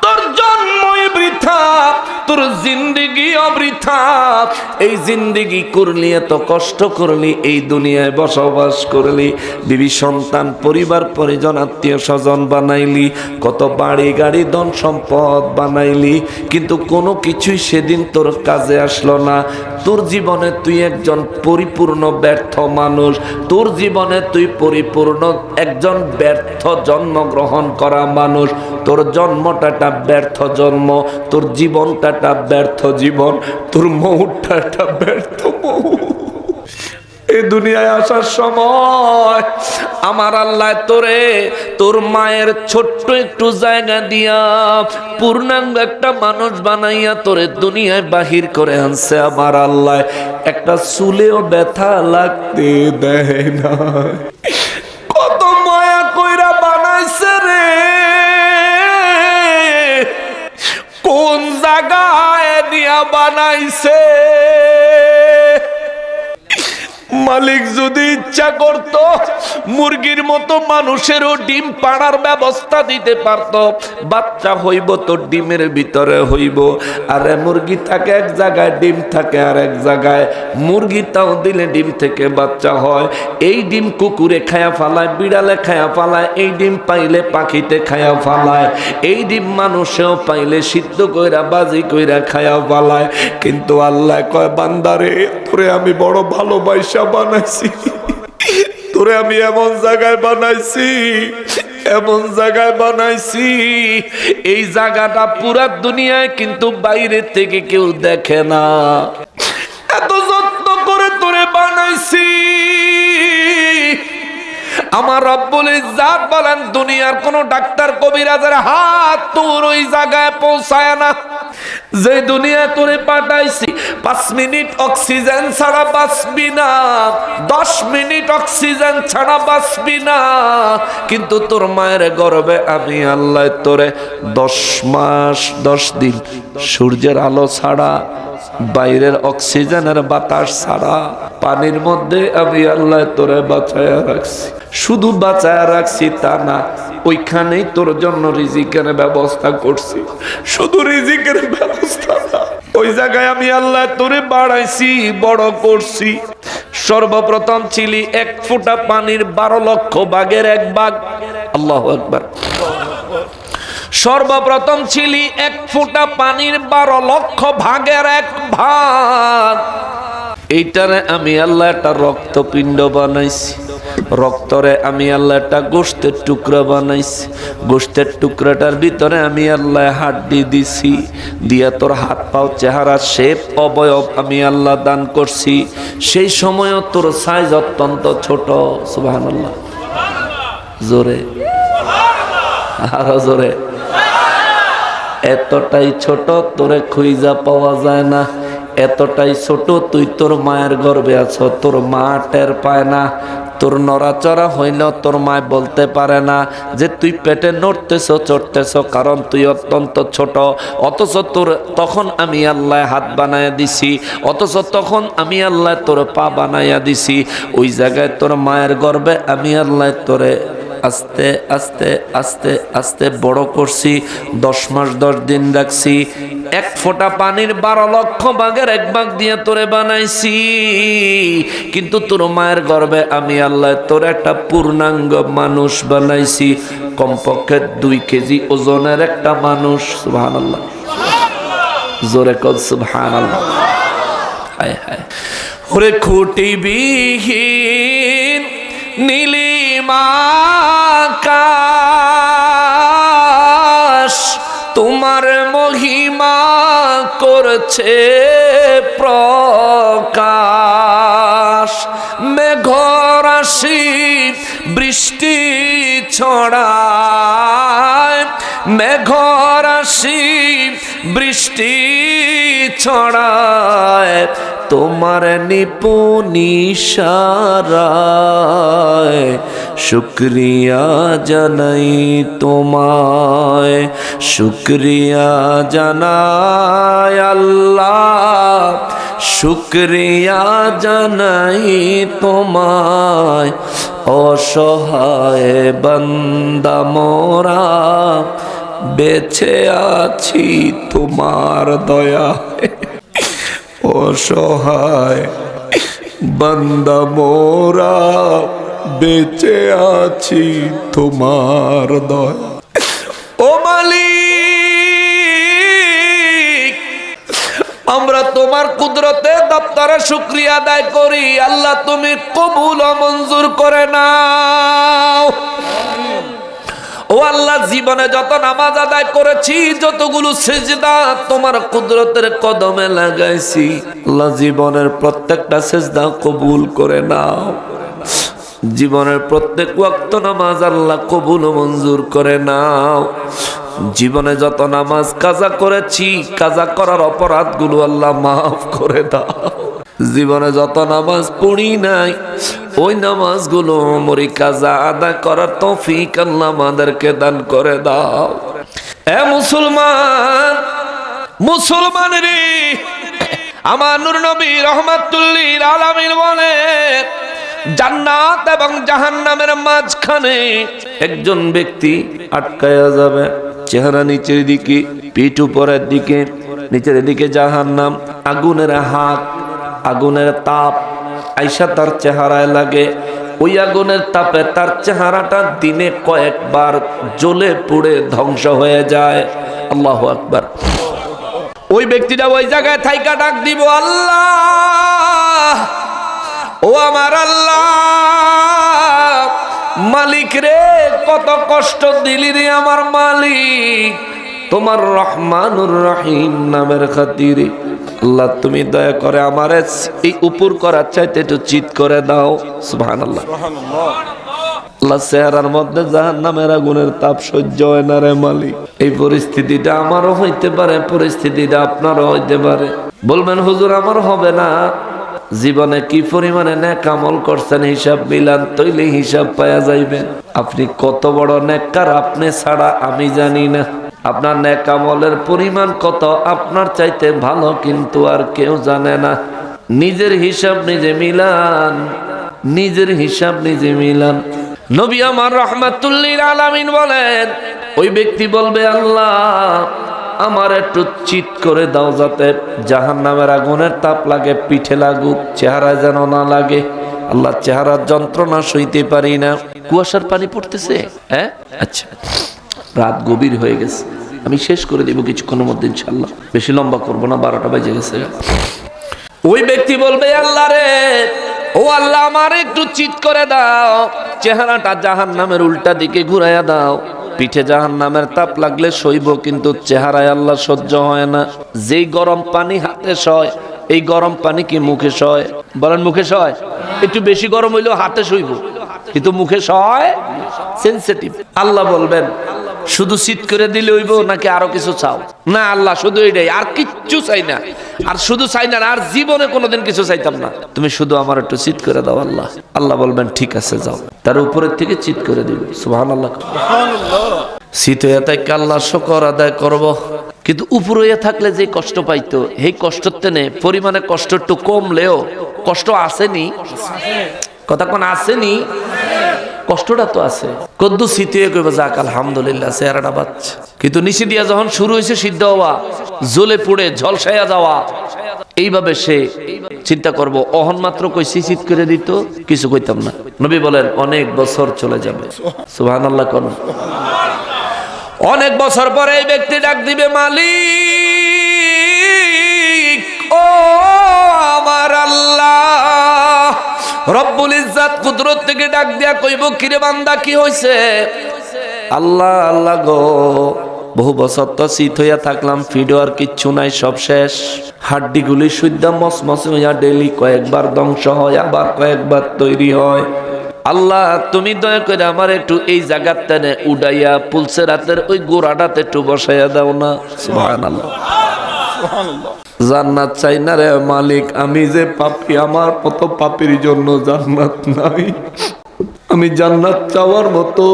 তোর জন্মই বৃথা, তোর জিন্দেগি অবৃথা। এই জিন্দেগি করলি, এত কষ্ট করলি, এই দুনিয়ায় বসবাস করলি, বিবি সন্তান, পরিবার পরিজন, আত্মীয় স্বজন বানাইলি, কত বাড়ি গাড়ি ধন সম্পদ বানাইলি, কিন্তু কোনো কিছুই সেদিন তোর কাজে আসলো না। তোর জীবনে তুই একজন পরিপূর্ণ ব্যর্থ মানুষ, তোর জীবনে তুই পরিপূর্ণ একজন ব্যর্থ জন্মগ্রহণ করা মানুষ। তোর জন্মটা একটা ব্যর্থ জন্ম, তোর জীবনটা একটা ব্যর্থ জীবন, তোর মৌতটা একটা ব্যর্থ মৌত। এই দুনিয়ায় আসার সময় আমার আল্লাহ তোরে তোর মায়ের ছোট্ট একটু জায়গা দিয়া পূর্ণাঙ্গ একটা মানুষ বানাইয়া তোরে দুনিয়ায় বাহির করে আনছে। আমার আল্লাহ একটা চুলেও ব্যথা লাগতে দেয় না। কত মায়া কইরা বানাইছে রে, কোন জায়গায় নিয়া বানাইছে। মালিক যদি ইচ্ছা করত, মুরগির মতো মানুষেরও ডিম পাড়ার ব্যবস্থা দিতে পারত। বাচ্চা হইব তো ডিমের ভিতরে হইব, আর মুরগি থাকে এক জায়গায়, ডিম থাকে আর এক জায়গায়। মুরগি তাও দিলে ডিম থেকে বাচ্চা হয়। এই ডিম কুকুরে খায়া ফালায়, বিড়ালে খায়া ফালায়, এই ডিম পাইলে পাখিতে খায়া ফালায়, এই ডিম মানুষেও পাইলে সিদ্ধ কইরা বাজি কইরা খায়া ফালায়। কিন্তু আল্লাহ কয়, বান্দারে, তোরে আমি বড় ভালোবাসা বানাইছি, তোরে আমি এমন জায়গায় বানাইছি, এমন জায়গায় বানাইছি, এই জায়গাটা পুরা দুনিয়ায় কিন্তু বাইরে থেকে কেউ দেখে না। এত যত্ন করে তোরে বানাইছি, আমার রব্বুল ইজ্জাত বলেন দুনিয়ার কোন ডাক্তার কবিরাজের হাত তোর ওই জায়গায় পৌঁছায় না যে দুনিয়া তোরে পাঠাইছি। 5 মিনিট অক্সিজেন ছাড়া বাঁচবি না, 10 মিনিট অক্সিজেন ছাড়া বাঁচবি না, কিন্তু তোর মায়ের গর্ভে আমি আল্লাহ তোরে 10 মাস 10 দিন সূর্যের আলো ছাড়া, বাইরের অক্সিজেনের বাতাস ছাড়া, পানির মধ্যে আমি আল্লাহ তোরে বাঁচায়া রাখছি। শুধু বাঁচায়া রাখছি তা না, ওইখানেই তোর জন্য রিজিকের ব্যবস্থা করছি। শুধু রিজিকের ব্যবস্থা না, ওই জায়গায় আমি আল্লাহ তোরে বাড়াইছি, বড় করছি। সর্বপ্রথম ছিলি 1 ফোঁটা পানির 12 লক্ষ ভাগের 1 ভাগ। আল্লাহু আকবার। সর্বপ্রথম ছিলি 1 ফোঁটা পানির 12 লক্ষ ভাগের 1 ভাগ। এইটারে আমি আল্লাহ একটা রক্তপিণ্ড বানাইছি, রক্তরে আমি আল্লাহ একটা গোশতের টুকরা বানাইছি, গোশতের টুকরাটার ভিতরে আমি আল্লাহ হাড্ডি দিছি, দিয়া তোর হাত পাও চেহারা শেপ অবয়ব আমি আল্লাহ দান করছি। সেই সময়ও তোর সাইজ অত্যন্ত ছোট। সুবহানাল্লাহ, জোরে, আরো জোরে। এতটাই ছোট তোরে খুঁজা পাওয়া যায় না, এতটাই ছোট তুই তোর মায়ের গর্ভে আছো, তোর মা টের পায় না। তোর নড়াচড়া হইলেও তোর মা বলতে পারে না যে তুই পেটে নড়তেছ চড়তেছ, কারণ তুই অত্যন্ত ছোট। অথচ তোর তখন আমি আল্লাহ হাত বানাইয়া দিছি, অথচ তখন আমি আল্লাহ তোর পা বানাইয়া দিছি। ওই জায়গায় তোর মায়ের গর্ভে আমি আল্লাহ তোরে আস্তে আস্তে আস্তে আস্তে বড় করছি। 10 মাস 10 দিন রাখছি। 1 ফোঁটা পানির 12 লক্ষ ভাগের 1 ভাগ দিয়ে তোরে বানাইছি। কিন্তু তোর মায়ের গর্ভে আমি আল্লাহ তোর একটা পূর্ণাঙ্গ মানুষ বানাইছি, কমপক্ষে 2 কেজি ওজনের একটা মানুষ। সুবহানাল্লাহ, জোরে কর সুবহানাল্লাহ। হায় হায়, ওরে খুঁটি বিহীন নীলিমা আকাশ তোমার মহিমা করছে প্রকাশ। মেঘরাশি বৃষ্টি ছড়ায়, মেঘরাশি বৃষ্টি ছড়ায়, তোমার নিপুণ ইশারায় শুকরিয়া জানাই তোমায়, শুকরিয়া জানাই আল্লাহ, শুকরিয়া জানাই তোমায়। অসহায় বান্দা মোরা বেঁচে আছি তোমার দয়ায়। অসহায় বান্দা মোরা বেঁচে আছি তোমার দয়া। ও মালিক, আমরা তোমার কুদরতে দপ্তরে শুকরিয়া আদায় করি। আল্লাহ তুমি কবুল ও মঞ্জুর করে নাও। ও আল্লাহ, জীবনে যত নামাজ আদায় করেছি, যতগুলো সিজদা তোমার কুদরতের কদমে লাগাইছি, আল্লাহ জীবনের প্রত্যেকটা সিজদা কবুল করে নাও। জীবনের প্রত্যেক ওয়াক্ত নামাজ আল্লাহ কবুল ও মঞ্জুর করে নাও। জীবনে যত নামাজ কাজা করেছি, কাজা করার অপরাধগুলো আল্লাহ মাফ করে দাও। জীবনে যত নামাজ পড়ি নাই, ওই নামাজগুলো মরি কাজা আদায় করার তৌফিক আল্লাহ আমাদেরকে দান করে দাও। এ মুসলমান, মুসলমান রে, আমার নূর নবী রাহমাতুল লিল আলামিন বলে, জান্নাত এবং জাহান্নামের মাঝখানে একজন ব্যক্তি আটকায়া যাবে। চেহারা নিচের দিকে, পিঠ উপরের দিকে, নিচের দিকে জাহান্নাম। আগুনের হাত, আগুনের তাপ আইসা তার চেহারায় লাগে। ওই আগুনের তাপে তার চেহারাটা দিনে কয়েকবার জ্বলে পুড়ে ধ্বংস হয়ে যায়। আল্লাহু আকবার। ওই ব্যক্তিটা ওই জায়গায় থাইকা ডাক দিব, আল্লাহ, ও আমার আল্লাহ, মালিক রে, কত কষ্ট দিলি রে আমার মালিক, তোমার রহমানুর রহিম নামের খাতিরে আল্লাহ তুমি দয়া করে আমারে এই উপর করার চাইতে একটু চিৎ করে দাও। সুবহানাল্লাহ। আল্লাহ চেহারার মধ্যে জাহান্নামের আগুনের তাপ সহ্য হয় না রে মালিক। এই পরিস্থিতিটা আমারও হইতে পারে, পরিস্থিতিটা আপনারও হইতে পারে। বলবেন হুজুর আমার হবে না। জীবনে কি পরিমাণে নেক আমল করছেন হিসাব মিলান, তৈলে হিসাব পাওয়া যাইবেন। আপনি কত বড় নেককার আপনি ছাড়া আমি জানি না। আপনার নেক আমলের পরিমাণ কত আপনার চাইতে ভালো কিন্তু আর কেউ জানে না। নিজের হিসাব নিজে মিলান, নিজের হিসাব নিজে মিলান। নবী আমার রাহমাতুল লিল আলামিন বলেন, ওই ব্যক্তি বলবে আল্লাহ আমার একটু চিৎ করে দাও যাতে জাহান্নামের আগুনের তাপ লাগে, পিঠে লাগুক, চেহারায় যেন না লাগে। আল্লাহ চেহারার যন্ত্রণা সইতে পারি না। কুয়াশার পানি পড়তেছে, হ্যাঁ আচ্ছা রাত গভীর হয়ে গেছে, আমি শেষ করে দিব কিছুক্ষণের মধ্যে ইনশাআল্লাহ, বেশি লম্বা করব না, 12টা বেজে গেছে। ওই ব্যক্তি বলবে আল্লাহ রে, ও আল্লাহ আমার একটু চিৎ করে দাও, চেহারাটা জাহান্নামের উল্টা দিকে ঘুরাইয়া দাও। পিঠে জাহান্নামের তাপ লাগলে সইব, কিন্তু চেহারায় আল্লাহ সহ্য হয় না। যেই গরম পানি হাতে সয়, এই গরম পানি কি মুখে সয়? বলেন মুখে সয়? একটু বেশি গরম হইলেও হাতে সইব, কিন্তু মুখে সয় সেনসিটিভ। আল্লাহ বলবেন শুধু চিৎ করে দিলে হইব নাকি আরো কিছু চাও? না আল্লাহ শুধু এটাই, আর কিচ্ছু চাই না। আর শুধু চাই না, আর জীবনে কোনোদিন কিছু চাইতাম না, তুমি শুধু আমার একটু চিৎ করে দাও আল্লাহ। আল্লাহ বলবেন ঠিক আছে যাও, তার উপরের থেকে চিৎ করে দিবে। সুবহানাল্লাহ। চিৎ হইয়া থাকলে আল্লাহ শুকর আদায় করব। কিন্তু উপর হইয়া থাকলে যে কষ্ট পাইতো, এই কষ্টর তেনে পরিমাণে কষ্ট একটু কমলেও কষ্ট আসেনি, কথা কোন আসেনি, কষ্টটা তো আছে। কদ্দু শীতে কইবা যাক আলহামদুলিল্লাহ চেহারাটা বাচ্চা, কিন্তু নিচে দিয়া যখন শুরু হয়েছে সিদ্ধ হওয়া, জ্বলে পুড়ে ঝলসাইয়া যাওয়া, এইভাবে সে চিন্তা করব অহন মাত্র কই চিৎ করে দিত, কিছু কইতাম না। নবী বলেন অনেক বছর চলে যাবে। সুবহানাল্লাহ কোন অনেক বছর পরে এই ব্যক্তি ডাক দিবে মালিক ও আমার আল্লাহ। রব্বুল ইজ্জাত কুদরত থেকে ডাক দিয়া কইব কিরে বান্দা কি হইছে? আল্লাহ আল্লাহ গো বহু বছর তো শীত হইয়া থাকলাম, ফিডো আর কিচ্ছু নাই, সব শেষ। হাড্ডিগুলি সুদ্ধা মসমসে হইয়া ডেলি কয়েকবার ধ্বংস হয়, আবার কয়েকবার তৈরি হয়। আল্লাহ তুমি দয়া করে আমার একটু এই জায়গার টেনে উড়াইয়া পুলসে রাতের ওই গোড়াটাতে একটু বসাইয়া দাও না। সুবহানাল্লাহ। জান্নাত চাই না রে মালিক, আমি যে পাপী, আমার কত পাপীর জন্য জান্নাত নাই। আমি জান্নাত চাওয়ার মতো,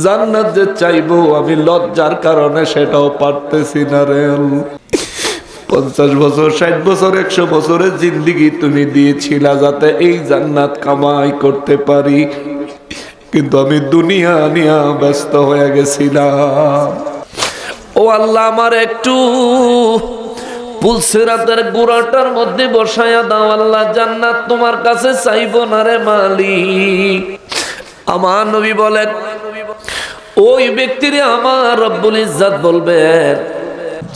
জান্নাত যে চাইবো আমি লজ্জার কারণে সেটাও পারতেছি না রে। 50 বছর 60 বছর 100 বছরের জিন্দেগি তুমি দিয়েছিলা যাতে এই জান্নাত কামাই করতে পারি, কিন্তু আমি দুনিয়া নিয়ে ব্যস্ত হয়ে গেছিলাম। ও আল্লাহ আমার একটু পুলসিরাতের গোড়াটার মধ্যে বসায়া দাও আল্লাহ, জান্নাত তোমার কাছে চাইবো না রে মালিক। আমার নবী বলেন ওই ব্যক্তিরে আমার রব্বুল ইজ্জাত বলবেন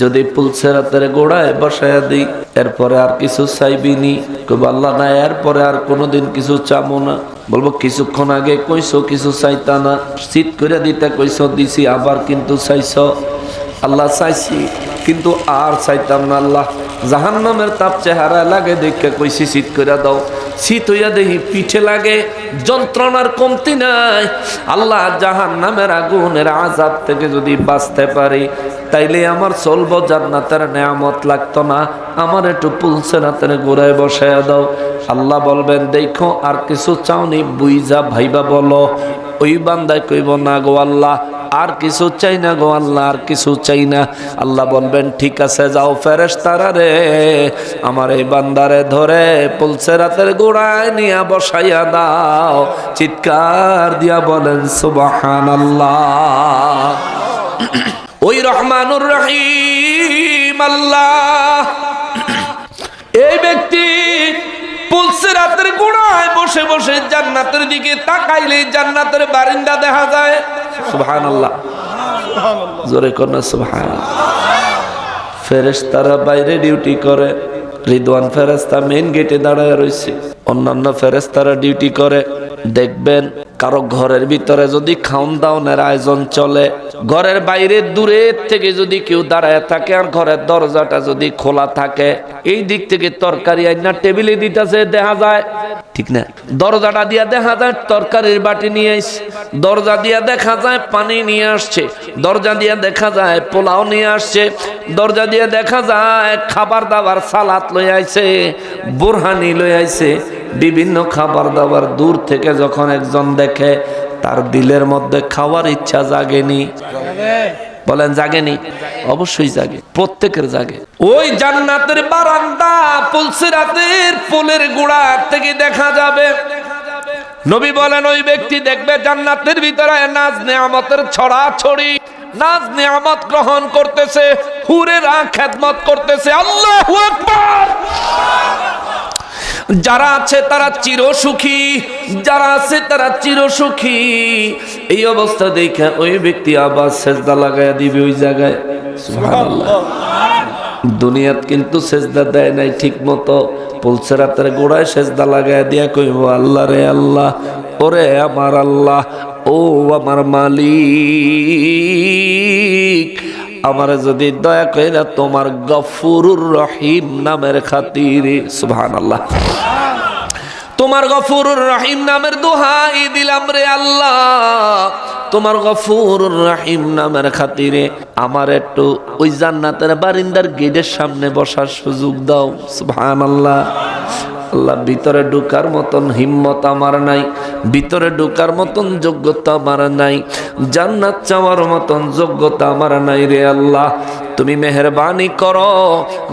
যদি পুলসিরাতের গোড়ায় বসায়া দিই এরপরে আর কিছু চাইবিনি? কইব আল্লাহ না এরপরে আর কোনোদিন কিছু চাবো না। বলবো কিছুক্ষণ আগে কইছো কিছু চাইতা না, চিৎ করে দিতে কইছো দিছি, আবার কিন্তু চাইছো। আল্লাহ চাইছি কিন্তু আর চাইতাম না আল্লাহ, জাহান্নামের তাপ চেহারা লাগে দেখে কইছি চিৎ করে দাও। শীত হইয়া দেখি পিঠে লাগে, যন্ত্রণার কমতি নাই। আল্লাহ জাহান্নামের আগুনের আযাব থেকে যদি বাঁচতে পারি তাইলে আমার চলবো, জান্নাতের নেয়ামত লাগতো না। আমার একটু পুলসিরাতের গোড়ায় বসায়া দাও। আল্লাহ বলবেন দেখো আর কিছু চাওনি, বুইজা ভাইবা বলো। ওই বান্দায় কইব না গো আল্লাহ আর কিছু চাই না গো আল্লাহ, আর কিছু চাই না। আল্লাহ বলবেন ঠিক আছে যাও ফেরেশতারা রে আমার এই বান্দারে ধরে পুলসিরাতের গোড়ায় নিয়া বসাইয়া দাও। চিৎকার দিয়া বলেন সুবহানাল্লাহ। ওই রহমানুর রহিম আল্লাহ এই ব্যক্তি পুলসিরাতের গোড়ায় বসে বসে জান্নাতের দিকে তাকাইলে জান্নাতের বারিন্দা দেখা যায়। সুবহানাল্লাহ, জোরে কোন সুবহানাল্লাহ। ফেরেশতারা বাইরে ডিউটি করে, রিদওয়ান ফেরেশতা মেইন গেটে দাঁড়ায় রয়েছে, অন্যান্য ফেরেশতারা ডিউটি করে। দেখবেন কারো ঘরের ভিতরে যদি খাওন দাওনের আয়োজন চলে, ঘরের বাইরে দূরের থেকে যদি কেউ দাঁড়ায় থাকে আর ঘরের দরজাটা যদি খোলা থাকে, এই দিক থেকে তরকারি আইনা টেবিলে দিতেছে দেখা যায়, ঠিক না? দরজাটা দিয়া দেখা যায় তরকারির বাটি নিয়ে আসছে, দরজা দিয়া দেখা যায় পানি নিয়ে আসছে, দরজা দিয়া দেখা যায় পোলাও নিয়ে আসছে, দরজা দিয়ে দেখা যায় খাবার দাবার সালাত লই আইছে, বোরহানি লই আইছে, বিভিন্ন খাবার দাবার। দূর থেকে যখন একজন দেখে তার দিলের মধ্যে খাওয়ার ইচ্ছা জাগেনি? বলেন জাগেনি? অবশ্যই জাগে, প্রত্যেকের জাগে। ওই জান্নাতের বারান্দা পুলসিরাতের পুলের গোড়া থেকে দেখা যাবে। নবী বলেন ওই ব্যক্তি দেখবে জান্নাতের ভিতরে নাজ নেয়ামতের ছড়াছড়ি, নাজ নিয়ামত গ্রহণ করতেছে, হুরেরা খেদমত করতেছে। আল্লাহু আকবার। যারা আছে তারা চিরসুখী, যারা আছে তারা চিরসুখী। এই অবস্থা দেখে ওই ব্যক্তি আবার সেজদা লাগায়া দিবে ওই জায়গায়। সুবহানাল্লাহ। দুনিয়াত কিন্তু সেজদা দেয় নাই ঠিক মতো, পুলসিরাতের গোড়ায় সেজদা লাগায়া দিয়া কইব আল্লাহ রে আল্লাহ, ওরে আমার আল্লাহ, ও আমার মালিক, আমারে যদি দয়া কইরা তোমার গফুরুর রহিম নামের খাতিরে, সুবহানাল্লাহ, তোমার গফুরুর রহিম নামের দোহাই দিলাম রে আল্লাহ, তোমার গফুরুর রহিম নামের খাতিরে আমার একটু ওই জান্নাতের বারিন্দার গেটের সামনে বসার সুযোগ দাও। সুবহানাল্লাহ। আল্লাহ, ভিতরে ঢোকার মতন হিম্মত আমার নাই, ভিতরে ঢোকার মতন যোগ্যতা আমার নাই, জান্নাত চাওয়ার মতন যোগ্যতা আমার নাই রে আল্লাহ, তুমি মেহেরবানি করো,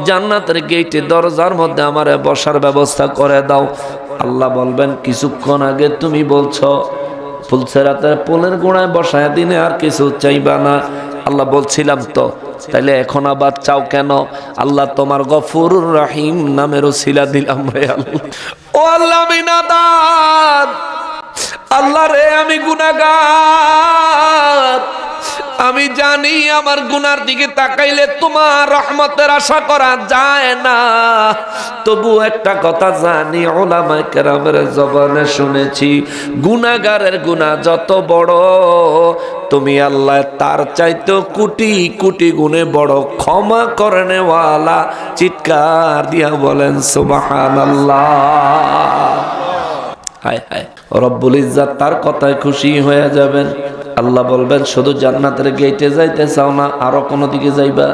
জান্নাতের গেটে দরজার মধ্যে আমারে বসার ব্যবস্থা করে দাও। আল্লাহ বলবেন কিছুক্ষণ আগে তুমি বলছো পুলসিরাতের পুলের গোড়ায় বসায় দিনে আর কিছু চাইবা না। আল্লাহ বলছিলাম তো, তাইলে এখন আবার চাও কেন? আল্লাহ, তোমার গফুরুর রহিম নামের ওসিলা দিলাম রে আল্লাহ। ও আল্লাহ, আমি নাদান, আল্লাহ রে আমি গুনাহগার, আমি জানি আমার গুনার দিকে তাকাইলে তোমার রহমতের আশা করা যায় না, তবু একটা কথা জানি, উলামায়ে কেরামের জবানে শুনেছি, গুনাহগারের গুনাহ যত বড় তুমি আল্লাহ তার চাইতে কোটি কোটি গুণে বড় ক্ষমা করে নেওয়ালা। চিৎকার দিয়া বলেন সুবহানাল্লাহ। হায় হায়, রব্বুল ইজ্জাত তার কথায় খুশি হয়ে যাবেন। আল্লাহ বলবেন শুধু জান্নাতের গেটে যাইতে চাও না, আরো কোনো দিকে যাইবা?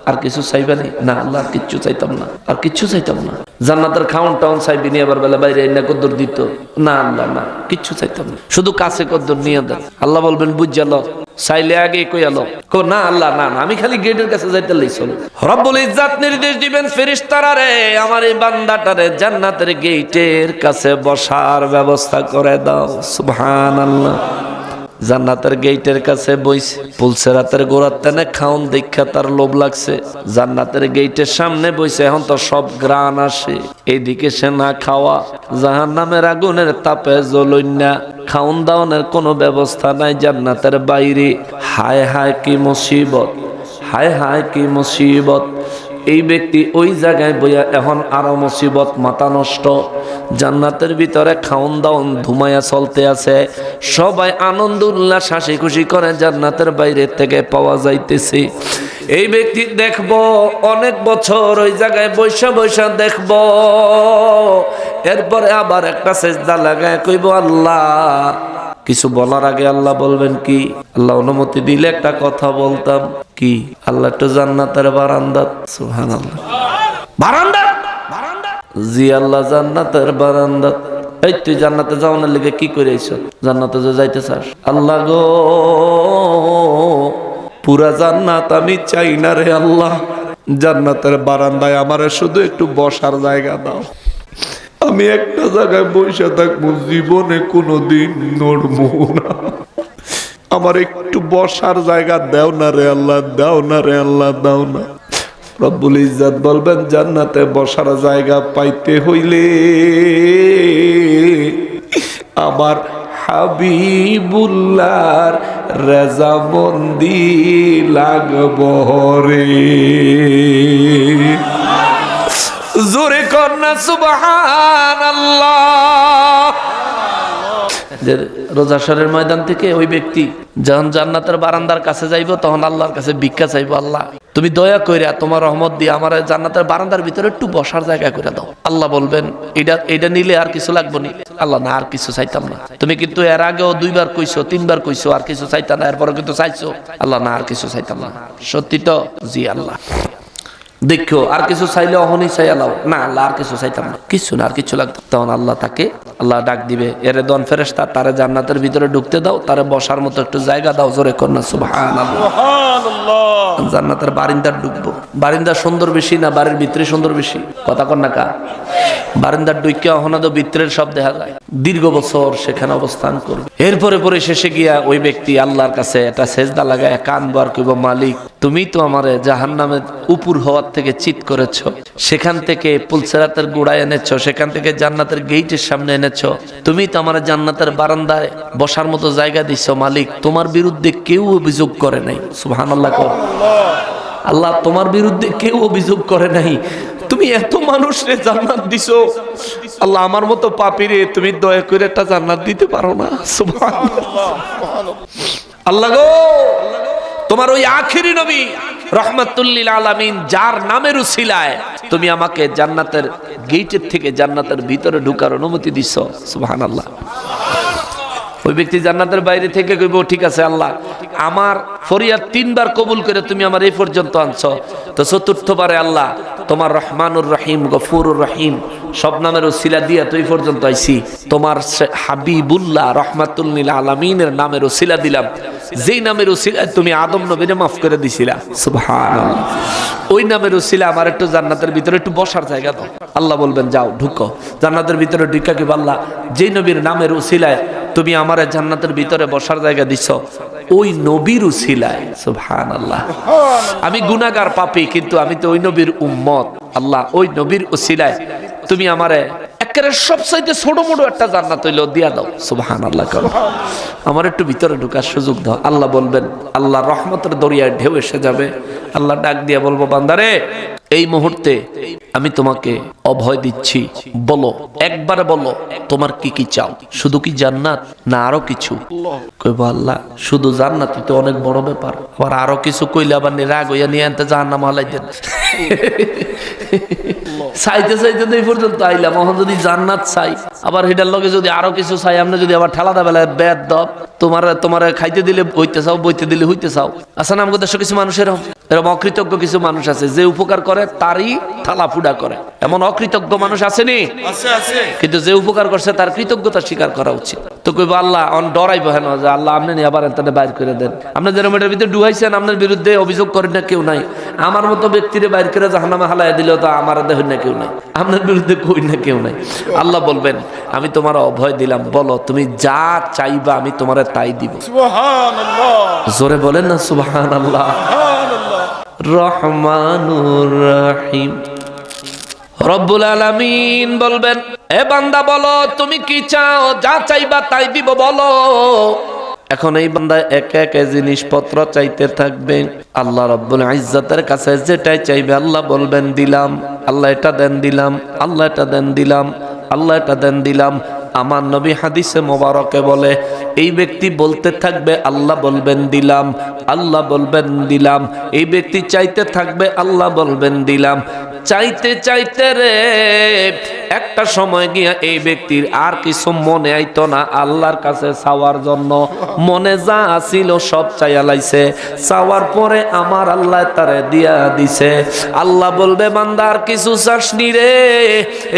আর কিছু চাইবা নি? না আল্লাহ, আর কিচ্ছু চাইতাম না, আর কিচ্ছু চাইতাম না। জান্নাতের খাউন টাউন চাইবি নি, আবার বেলা বাইরে এনে কদ্দুর দিত না? আল্লাহ না, কিচ্ছু চাইতাম না, শুধু কাছে কদ্দুর নিয়ে দেন। আল্লাহ বলবেন বুঝালো, চাইলে আগে কই আলো, কো না আল্লাহ না না, আমি খালি গেটের কাছে যাইতে লইছল। রব্বুল ইজ্জাত নির্দেশ দিবেন ফেরেশতারা রে, আমার এই বান্দাটারে জান্নাতের গেটের কাছে বসার ব্যবস্থা করে দাও। সুবহানাল্লাহ। জান্নাতের গেটের কাছে বইছে, পুলসিরাতের গোড়ার তেনে খাউন দেখা তার লোভ লাগছে, জান্নাতের গেটের সামনে বইছে, এখন তো সব গ্রান আসে, এদিকে সে না খাওয়া, জাহান্নামের আগুনের তাপে জ্বলন্যা, খাউন দাওনের কোনো ব্যবস্থা নাই জান্নাতের বাইরে। হায় হায় কি মুসিবত, হায় হায় কি মুসিবত। এই ব্যক্তি ওই জায়গায় বইয়া এখন আরো মুসিবত, মাথা নষ্ট। জান্নাতের ভিতরে খাওন দাওন ধুমায়া চলতে আছে, সবাই আনন্দ উল্লাস হাসি খুশি করে জান্নাতের বাইরে থেকে পাওয়া যাইতেছে। এই ব্যক্তি দেখবো অনেক বছর ওই জায়গায় বৈশা বৈশা দেখবো, এরপরে আবার একটা সেজদা লাগায় কইব আল্লাহ। কিছু বলার আগে আল্লাহ বলবেন কি? আল্লাহ অনুমতি দিলে একটা কথা বলতাম কি? আল্লাহ একটু জান্নাতের বারান্দা, সুবহানাল্লাহ, বারান্দা, জি আল্লাহ জান্নাতের বারান্দা। এই তুই জান্নাতে যাওয়ার লেগে কি করে আইছ? জান্নাতে যে যাইতে চাস? আল্লাহ গো, পুরা জান্নাত আমি চাই না রে আল্লাহ, জান্নাতের বারান্দায় আমারে শুধু একটু বসার জায়গা দাও, আমি একটা জায়গায় বসে থাকবো, জীবনে কোনোদিন নড়বো না, আমার একটু বসার জায়গা দাও না রে আল্লাহ, দাও না রে আল্লাহ, দাও না। রব্বুল ইজ্জাত বলবেন জান্নাতে বসার জায়গা পাইতে হইলে আমার হাবিবুল্লাহর রেজামন্দি লাগব রে। জোরে কন্যা সুবহানাল্লাহ। যে রোজা শরের ময়দান থেকে ওই ব্যক্তি যখন জান্নাতের বারান্দার কাছে যাইব তখন আল্লাহর কাছে ভিক্ষা চাইবো, আল্লাহ তুমি দয়া কইরা তোমার রহমত দিয়ে আমার জান্নাতের বারান্দার ভিতরে একটু বসার জায়গা করে দাও। আল্লাহ বলবেন এটা নিলে আর কিছু লাগবে না। আল্লাহ না, আর কিছু চাইতাম না। তুমি কিন্তু এর আগেও 2 বার কইছো, 3 বার কইছো আর কিছু চাইতাম না, এরপরে কিন্তু চাইছো। আল্লাহ না, আর কিছু চাইতাম না। সত্যি তো? জি আল্লাহ। দেখো আর কিছু চাইলে অহনি চাই আল্লাহ না, আল্লাহ আর কিছু চাইতাম না, কিছু না, আর কিছু লাগতো। তখন আল্লাহ ডাক দিবে, এরে দন ফেরেশতা, তারে জান্নাতের ভিতরে ঢুকতে দাও, তারে বসার মতো একটু জায়গা দাও। জোরে কর না সুবহানাল্লাহ। জান্নাতের বারিন্দার ঢুকবো। বারিন্দা সুন্দর বেশি না বাড়ির ভিতরে সুন্দর বেশি? কথা কর না কা? বারিন্দার ঢুকে অহনাদ ভিতরের সব দেখা যায়। দীর্ঘ বছর সেখানে অবস্থান করবে। এরপরে শেষে গিয়া ওই ব্যক্তি আল্লাহর কাছে একটা সেজদা লাগায় কানবো আর কইব, মালিক তুমি তো আমারে জাহান্নামের উপর হওয়ার থেকে চিৎ করেছো, সেখান থেকে পুলসেরাতের গোড়ায় এনেছো, সেখান থেকে জান্নাতের গেইটের সামনে এনেছো, তুমি তো আমার জান্নাতের বারান্দায় বসার মতো জায়গা দিছো। মালিক তোমার বিরুদ্ধে কেউ অভিযোগ করে নাই। সুবহানাল্লাহ। আল্লাহ তোমার বিরুদ্ধে কেউ অভিযোগ করে নাই, তুমি এত মানুষরে জান্নাত দিছো। আল্লাহ আমার মতো পাপীরে তুমি দয়া করে একটা জান্নাত দিতে পারো না? সুবহানাল্লাহ। আল্লাহ গো, তোমার ওই আখিরি নবী রহমাতুল লিল আলামিন যার নামের উসিলায় তুমি আমাকে জান্নাতের গেটের থেকে জান্নাতের ভিতরে ঢোকার অনুমতি দিছো। সুবহানাল্লাহ। ওই ব্যক্তি জান্নাতের বাইরে থেকে কইব, ঠিক আছে আল্লাহ, আমার ফরিয়াদ 3 বার কবুল করে তুমি আমার এই পর্যন্ত আনছো, তো চতুর্থবারে আল্লাহ তোমার রহমানুর রহিম গফুরুর রহিম সব নামের উসিলা দিয়া তো এই পর্যন্ত আইছি, তোমার হাবিবুল্লাহ রহমাতুল লিল আলামিনের নামের উসিলা দিলাম, যেই নামের উসিলায় তুমি আদম নবীরে মাফ করে দিছিলা। সুবহানাল্লাহ। ওই নামের উসিলা আমার একটু জান্নাতের ভিতরে একটু বসার জায়গা দাও। আল্লাহ বলবেন, যাও ঢুকো। জান্নাতের ভিতরে ঢুকা কি আল্লাহ যেই নবীর নামের উসিলায় তুমি আমার জান্নাতের ভিতরে বসার জায়গা দিছ, ওই নবীর উসিলায়। সুবহানাল্লাহ। আমি গুনাহগার পাপী, কিন্তু আমি তো ওই নবীর উম্মত। আল্লাহ ওই নবীর উসিলায় তুমি আমারে একেবারে সবচাইতে ছোট মোটো একটা জান্নাত হইলো দিয়া দাও। সুবহানাল্লাহ। আমার একটু ভিতরে ঢোকার সুযোগ দাও। আল্লাহ বলবেন, আল্লাহ রহমতের দরিয়ায় ঢেউ এসে যাবে। আল্লাহ ডাক দিয়া বলবো, বান্দারে এই মুহূর্তে আমি তোমাকে অভয় দিচ্ছি, বলো, একবারে বলো তোমার কি কি চাও? শুধু কি জান্নাত না আরো কিছু? কইব, আল্লাহ শুধু জান্নাত তো অনেক বড় ব্যাপার, আবার আরো কিছু কইলে আবার রাগ হইয়া নিয়ে আনতে জাহান্নামে হালাই দেন। চাইতে চাইতে এই পর্যন্ত আইলাম, এখন যদি জান্নাত চাই আবার এটার লগে যদি আরো কিছু চাই, আপনি যদি আবার ঠেলাদা বেলায় বেদ দব তোমার খাইতে দিলে হইতে চাও, বইতে দিলে হইতে চাও। আচ্ছা না, আমাদের দেশে কিছু মানুষ এরকম অকৃতজ্ঞ কিছু মানুষ আছে, যে উপকার করে তারই থালা ফুডা করে। এমন অকৃতজ্ঞ মানুষ আসেনি? কিন্তু যে উপকার করছে তার কৃতজ্ঞতা স্বীকার করা উচিত। তো কইব, আল্লাহ অন ডরাইব হেন যে আল্লাহ আপনি আবার এখানে বাইর করে দেন। আপনার যেরকম এটার ভিতরে ডুবাইছেন, আপনার বিরুদ্ধে অভিযোগ করেন না কেউ নাই। আমার মতো ব্যক্তিরে বাইর করে জাহান্নামে হালাই দিলেও তো আমার দেখেন না কেউ নাই, আপনার বিরুদ্ধে কই না কেউ নাই। আল্লাহ বলবেন, আমি তোমার অভয় দিলাম, বলো তুমি যা চাইবা আমি তোমার তাই দিব। সুবহানাল্লাহ। জোরে বলেন না সুবহানাল্লাহ। রহমানুর রহিম। রব্বুল আলামিন বলবেন, এ বান্দা বলো তুমি কি চাও, যা চাইবা তাই দিব, বলো। এখন এই বান্দা এক এক জিনিসপত্র চাইতে থাকবে। আল্লাহ রব্বুল ইজ্জতের কাছে যেটাই চাইবে আল্লাহ বলবেন দিলাম। আল্লাহ এটা দেন দিলাম, আল্লাহ এটা দেন দিলাম, আল্লাহ এটা দেন দিলাম। আমার নবী হাদিসে মোবারকে বলে, এই ব্যক্তি বলতে থাকবে আল্লাহ বলবেন দিলাম, আল্লাহ বলবেন দিলাম। এই ব্যক্তি চাইতে থাকবে আল্লাহ বলবেন দিলাম। চাইতে চাইতে রে একটা সময় গিয়া এই ব্যক্তির আর কিছু মনে আইতো না আল্লাহর কাছে চাওয়ার জন্য। মনে যা আসিল সব চাইয়া লাইছে, চাওয়ার পরে আমার আল্লাহ তারে দিয়া দিছে। আল্লাহ বলবে, বান্দা আর কিছু চাসনি রে?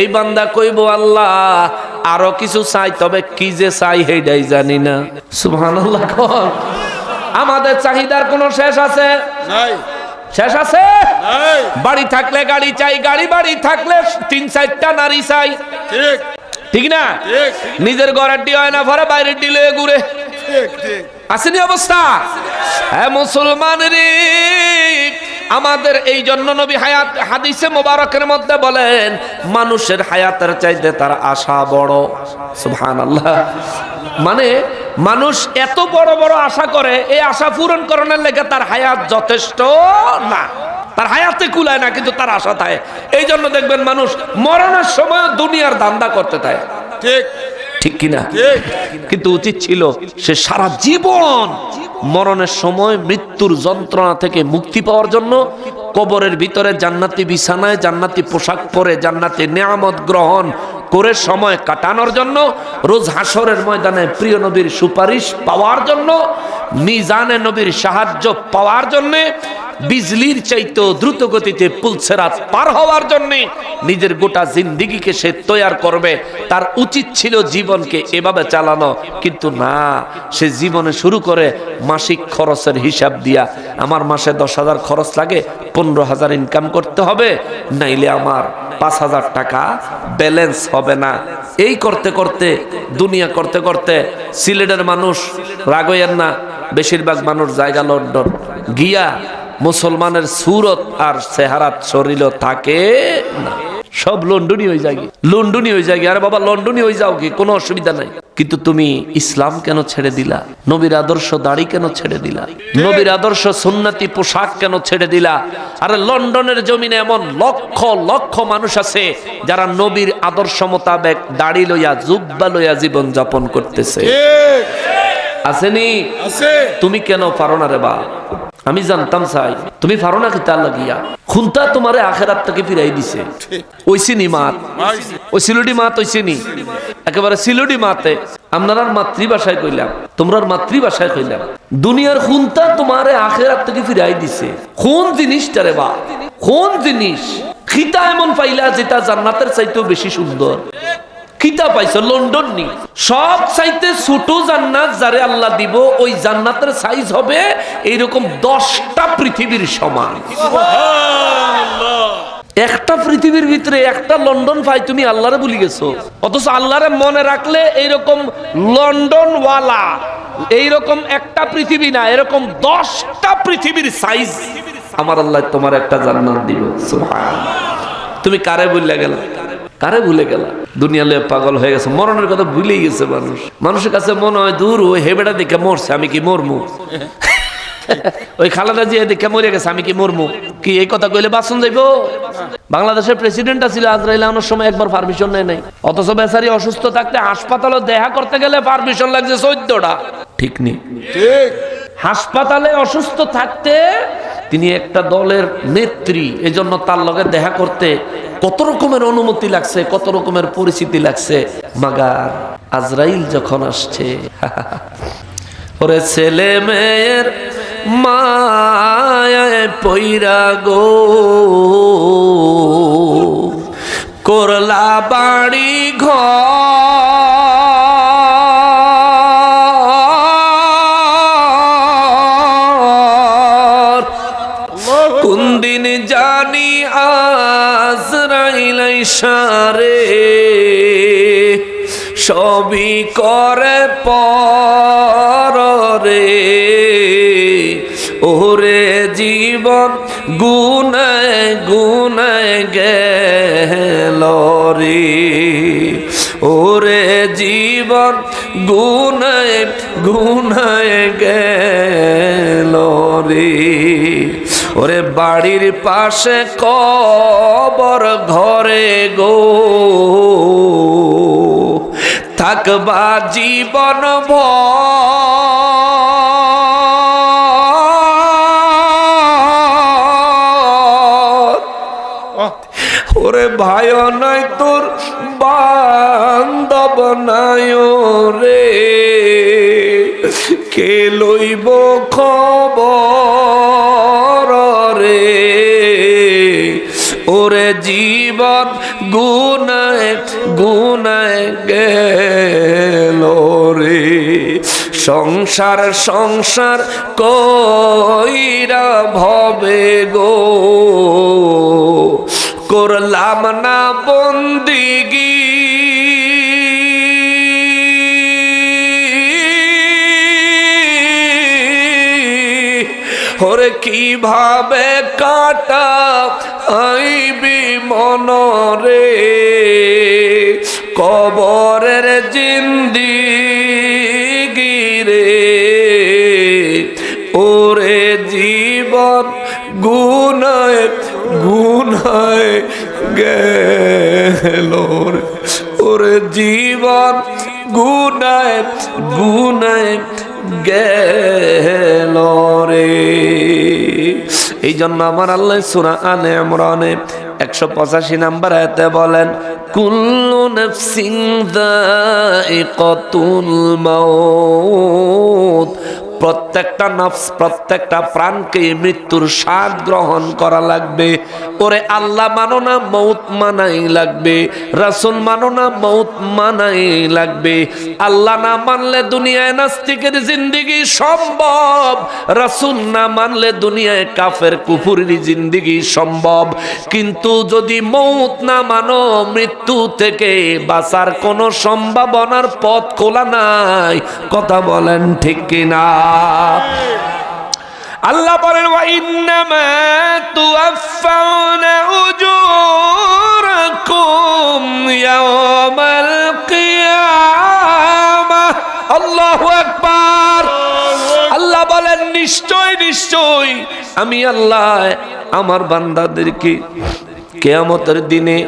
এই বান্দা কইব, আল্লাহ আরো কিছু চাই, তবে কি যে চাই সেইটাই জানি না। সুবহানাল্লাহ। আমাদের চাহিদার কোনো শেষ আছে? নাই। শেষ আছে? নাই। বাড়ি থাকলে গাড়ি চাই, গাড়ি বাড়ি থাকলে 3-4টা নারী চাই। ঠিক ঠিক না? নিজের ঘরের ডি হয় না, ভরে বাইরের ডি লয়ে ঘুরে। আসেনি অবস্থা? হ্যাঁ মুসলমান রে, আমাদের এই জন্য নবী হাদিসে মোবারকের মধ্যে বলেন, মানুষের হায়াতের চাইতে তার আশা বড়। সুবহানাল্লাহ। মানে মানুষ এত বড় বড় আশা করে, এই আশা পূরণ করার লেগে তার হায়াত যথেষ্ট না, তার হায়াতে কুলায় না, কিন্তু তার আশা থাকে। এই জন্য দেখবেন মানুষ মরণের সময় দুনিয়ার ধান্দা করতে থাকে। ঠিক ঠিক কিনা? কিন্তু উচিত ছিল সে সারা জীবন মরণের সময় মৃত্যুর যন্ত্রণা থেকে মুক্তি পাওয়ার জন্য কবরের ভিতরে জান্নাতি বিছানায় জান্নাতি পোশাক পরে জান্নাতি নিয়ামত গ্রহণ করে সময় কাটানোর জন্য, রোজ হাসরের ময়দানে প্রিয় নবীর সুপারিশ পাওয়ার জন্য, মিজানে নবীর সাহায্য পাওয়ার জন্য, বিজলির চাইতে দ্রুত গতিতে পুলসেরাত পার হওয়ার জন্য নিজের গোটা জিন্দিগিকে সে তৈয়ার করবে। তার উচিত ছিল জীবনকে এভাবে চালানো, কিন্তু না, সে জীবনে শুরু করে মাসিক খরচের হিসাব দিয়া, আমার মাসে 10,000 খরচ লাগে, 15,000 ইনকাম করতে হবে, নাইলে আমার 5,000 টাকা ব্যালেন্স হবে না। এই করতে করতে দুনিয়া করতে করতে সিলেটের মানুষ, রাগয়েন না, বেশিরভাগ মানুষ জায়গা লন্ডন গিয়া মুসলমানের সুরত আর চেহারাত শরীর থাকে না, সব লন্ডনই হয়ে যায়, লন্ডনই হয়ে যায়। আরে বাবা, লন্ডনই হয়ে যাও কি, কোনো অসুবিধা নাই, কিন্তু তুমি ইসলাম কেন ছেড়ে দিলা? নবীর আদর্শ দাড়ি কেন ছেড়ে দিলা? নবীর আদর্শ সুন্নতি পোশাক কেন ছেড়ে দিলা? আরে লন্ডনের জমিনে এমন লক্ষ লক্ষ মানুষ আছে যারা নবীর আদর্শ মোতাবেক দাড়ি লইয়া জুব্বা লইয়া জীবন যাপন করতেছে, আসেনি? তুমি কেন পারো না রে বা? আমি জানতাম চাই তুমি পারো না, কিতা লাগিয়া খুনতা তোমারে আখেরাত থেকে ফিরাই দিছে। ওইসিনি মাত, ওই সিলুডি মাত ওইসিনি, একেবারে সিলুডি মাতে আপনার মাতৃভাষায় কইলাম, তোমরার মাতৃভাষায় কইলাম, দুনিয়ার খুনতা তোমারে আখেরাত থেকে ফিরাই দিছে। কোন জিনিসটা রে বা? কোন জিনিস? খিতা এমন পাইলা যেটা জান্নাতের চাইতেও বেশি সুন্দর? কিতা পাইছো? লন্ডন নি, সব চাইতে ছোট জান্নাত যারে আল্লাহ দিব, ওই জান্নাতের সাইজ হবে এইরকম 10টা পৃথিবীর সমান। একটা পৃথিবীর ভিতরে একটা লন্ডন পাই, তুমি আল্লাহরে ভুলে গেছো। অথচ আল্লাহরে মনে রাখলে এইরকম লন্ডন ওয়ালা, এইরকম একটা পৃথিবী না, এরকম 10টা পৃথিবীর সাইজ আমার আল্লাহ তোমার একটা জান্নাত দিব। সুবহানাল্লাহ। তুমি কারে ভুলে গেলা? কারে ভুলে গেলা? দুনিয়া লয়ে পাগল হয়ে গেছে, মরণের কথা ভুলেই গেছে মানুষ। মানুষের কাছে মনে হয় দূর, ওই হেবেটা দেখে মরছে, আমি কি মরমু? ওই খালেদা জিয়া দেখে মরে গেছে, আমি কি মরমু? কি এই কথা কইলে বাঁচন যাইব? বাংলাদেশের প্রেসিডেন্ট ছিল আজরাইল আনার সময় একবার পারমিশন নেয় নাই, অথচ বেচারি অসুস্থ থাকতে হাসপাতালে দেখা করতে গেলে পারমিশন লাগছে 14টা। ঠিক নেই? হাসপাতালে অসুস্থ থাকতে তিনি একটা দলের নেত্রী, এজন্য তার লগে দেখা করতে কত রকমের অনুমতি লাগছে, কত রকমের পরিচিতি লাগছে। মাগার আজরাইল যখন আসছে, ওরে ছেলে মেয়ের মায়ায় পইরা গো করলা বাড়ি ঘর, কোন দিন জানি আজরাইল ইশারে সবই করে পরে, ওরে জীবন গুনায় গুনায় গেল রে, ওরে জীবন গুনায় গুনায় গেল রে, ওরে বাড়ির পাশে কবর ঘরে গো থাকবা জীবন ভর, ওরে ভাই নাই তোর বান্ধব নাই রে, কে লইব খবর রে, ওরে জীবন গুনায় গুনায় গেল রে, সংসার সংসার কইরা ভবে গো করলাম না বন্দিগি, ওরে কিভাবে কাটা আইবি মনরে, কবরের জিন্দিগি রে, ওরে জীবন গুনায় গুনায় গেল রে। ওরে জীবন গুনায় গুনায় গেল রে। এই জন্য আমার আল্লাহ সূরা আলে ইমরানে 185 নম্বর আয়াতে বলেন, কুল্লু নাফসিন যায়িকাতুল মাউত, প্রত্যেকটা নফস, প্রত্যেকটা প্রাণকে মৃত্যুর স্বাদ গ্রহণ করা লাগবে। ওরে আল্লাহ মানো না, মৌত মানাই লাগবে। রাসূল মানো না, মৌত মানাই লাগবে। আল্লাহ না মানলে দুনিয়ায় নাস্তিকের জিন্দেগি সম্ভব, রাসূল না মানলে দুনিয়ায় কাফের কুফুরের জিন্দেগি সম্ভব। কিন্তু যদি মৌত না মানো, মৃত্যু থেকে বাঁচার কোনো সম্ভাবনার পথ খোলা নাই। কথা বলেন ঠিক কিনা? আল্লাহ বলেন, ওয়া ইন্নামা তুওয়াফাউনা উজুরাকুম ইয়াওমাল কিয়ামাহ। আল্লাহু আকবার। আল্লাহ বলেন, নিশ্চয় নিশ্চয় আমি আল্লাহ আমার বান্দাদেরকে কিয়ামতের দিনে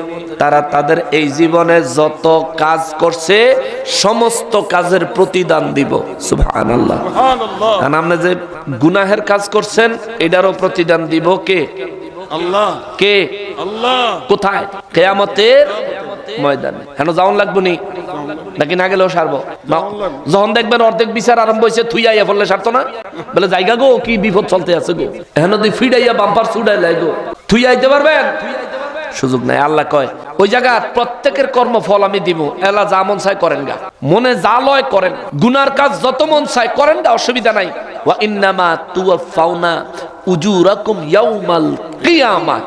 তারা তাদের এই জীবনে যত কাজ করছে সমস্ত কাজের প্রতিদান দিব। সুবহানাল্লাহ। কারণ আপনি যে গুনাহের কাজ করছেন এটারও প্রতিদান দিব কে? আল্লাহ। কে? আল্লাহ। কোথায়? কিয়ামতের ময়দানে। কেন যাওন লাগবো নি নাকি না গেলেও সারবো? যখন দেখবেন অর্ধেক বিচার আরম্ভ হয়েছে, থুই আইয়া বললে সারতো না? বলে জায়গা গো, কি বিপদ চলতে আছে গো, এখন তুই ফিডাইয়া বাম্পার ছুড়াই লাই গো, থুই আইতে পারবেন? সুযোগ নাই। আল্লাহ কয় ওই জায়গা প্রত্যেকের কর্মফল আমি দিব। এলা যা মন চায় করেন গা, মনে যা লয় করেন, গুনার কাজ যত মন চায় করেন গা, অসুবিধা নাই। ওয়া ইন্নামা তুওয়াফাউনা উজুরাকুম ইয়াউমাল কিয়ামাহ।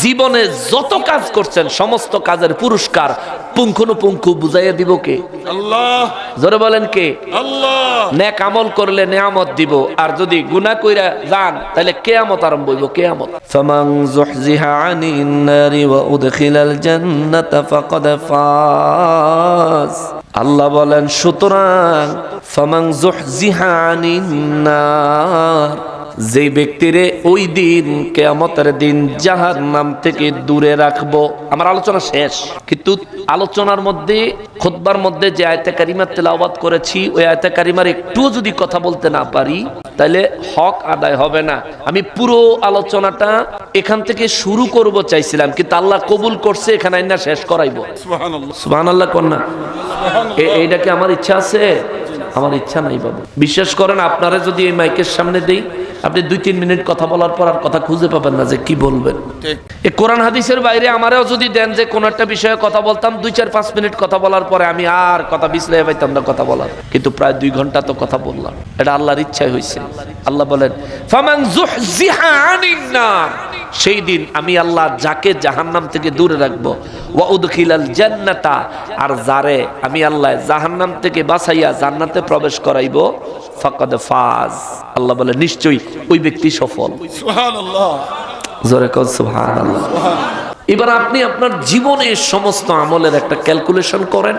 জীবনে যত কাজ করছেন সমস্ত কাজের পুরস্কার পুঙ্খানুপুঙ্খ বুঝাইয়া দিব কে? আল্লাহ। জোরে বলেন কে? আল্লাহ। নেক আমল করলে নিয়ামত দিব, আর যদি গুনাহ কইরা যান তাহলে কিয়ামত আরম্ভ হইব। কিয়ামত। ফামান যুহজিহা আনিন নারি ওয়া উদখিলাল জান্নাতা ফাকাদ ফাজ। আল্লাহ বলেন, সুতরাং ফামান যুহজিহা আনিন নার, যে ব্যক্তিরে ওই দিন কিয়ামতের দিন জাহান্নাম থেকে দূরে রাখবো। আমার আলোচনা শেষ, কিন্তু আলোচনার মধ্যে খুতবার মধ্যে যে আয়াতে কারিমা তেলাওয়াত করেছি ওই আয়াতে কারিমার একটুও যদি কথা বলতে না পারি তাহলে হক আদায় হবে না। আমি পুরো আলোচনাটা এখান থেকে শুরু করব চাইছিলাম, কিন্তু আল্লাহ কবুল করছে এখানে আইনা শেষ করাইবো। সুবহানাল্লাহ। সুবহানাল্লাহ কন্যা। এইটা কি আমার ইচ্ছা আছে? আমার ইচ্ছা নাই বাবু। বিশ্বাস করেন, আপনারা যদি এই মাইকের সামনে দেই, আপনি 2-3 মিনিট কথা বলার পর আর কথা খুঁজে পাবেন না যে কি বলবেন। এই কোরআন হাদিসের বাইরে আমারও যদি দেন যে কোন একটা বিষয়ে কথা বলতাম, 2-4-5 মিনিট কথা বলার পরে আমি আর কথা বিছলাই পাইতাম না কথা বলার, কিন্তু প্রায় 2 ঘন্টা তো কথা বললাম। এটা আল্লাহর ইচ্ছাই হয়েছে। আল্লাহ বলেন, ফামান যুহজিহা আনিন নার, সেই দিন আমি আল্লাহ যাকে জাহান্নাম থেকে দূরে রাখবো, ওয়া উদখিলাল জান্নাতা, আর যারে আমি আল্লাহ জাহান্নাম থেকে বাঁচাইয়া জান্নাতে প্রবেশ করাইবো, ফাকাদ ফাজ। আল্লাহ বলে নিশ্চয়ই ওই ব্যক্তি সফল। সুবহানাল্লাহ। জোরে কও সুবহানাল্লাহ। এবার আপনি আপনার জীবনের সমস্ত আমলের একটা ক্যালকুলেশন করেন।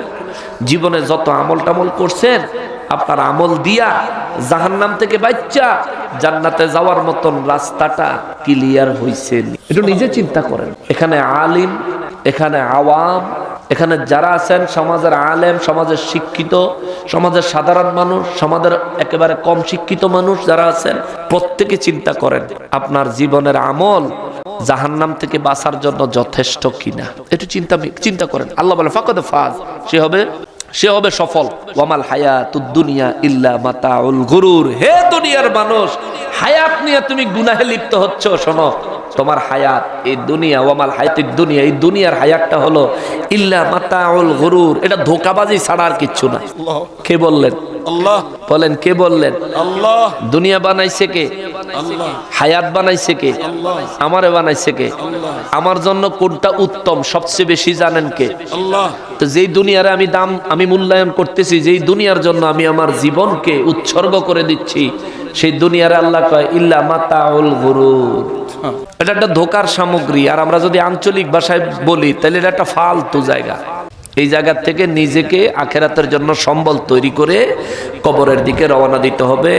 জীবনে যত আমল টামল করছেন, আপনার আমল দিয়া জাহান্নাম থেকে বাঁচা জান্নাতে যাওয়ার মতন রাস্তাটা ক্লিয়ার হইছে? একটু নিজে চিন্তা করেন। এখানে আলিম, এখানে আওয়াম, এখানে যারা আছেন সমাজের আলেম, সমাজের শিক্ষিত, সমাজের সাধারণ মানুষ, সমাজের একেবারে কম শিক্ষিত মানুষ যারা আছেন, প্রত্যেকে চিন্তা করেন আপনার জীবনের আমল জাহান্নাম থেকে বাঁচার জন্য যথেষ্ট কিনা। একটু চিন্তা করেন। আল্লাহ বলে ফাকাদ ফাজ, সে হবে সফল। ওয়ামাল হায়াতুদ দুনিয়া ইল্লা মাতাউল গুরুর। হে দুনিয়ার মানুষ, হায়াত নিয়ে তুমি গুনাহে লিপ্ত হচ্ছ, শোনো, তোমার হায়াত এই দুনিয়া, ওয়ামাল হায়াতুদ দুনিয়া, এই দুনিয়ার হায়াতটা হলো ইল্লা মাতাউল গুরুর, এটা ধোঁকাবাজি ছাড়া আর কিচ্ছু না। কে বললেন? আল্লাহ। বলেন কে বললেন? আল্লাহ। দুনিয়া বানাইছে কে? আল্লাহ। হায়াত বানাইছে কে? আল্লাহ। আমারে বানাইছে কে? আল্লাহ। আমার জন্য কোনটা উত্তম সবচেয়ে বেশি জানেন কে? আল্লাহ। তো যেই দুনিয়ারে আমি মূল্যায়ন করতেছি, যেই দুনিয়ার জন্য আমি আমার জীবনকে উৎসর্গ করে দিচ্ছি, সেই দুনিয়ারে আল্লাহ কয় ইল্লা মাতাউল গুরুর। এটা একটা ধোকার সামগ্রী। আর আমরা যদি আঞ্চলিক ভাষায় বলি তাহলে এটা একটা ফালতু জায়গা। এই জায়গা থেকে নিজেকে আখেরাতের জন্য সম্বল তৈরি করে কবরের দিকে রওনা দিতে হবে।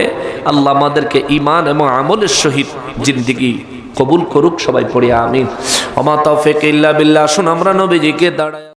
আল্লাহ আমাদেরকে ঈমান এবং আমলের সহিত জিন্দেগি কবুল করুক, সবাই পড়ি আমিন। ওমা তৌফিক ইল্লা বিল্লাহ। আসুন আমরা নবীজিকে দাঁড়ায়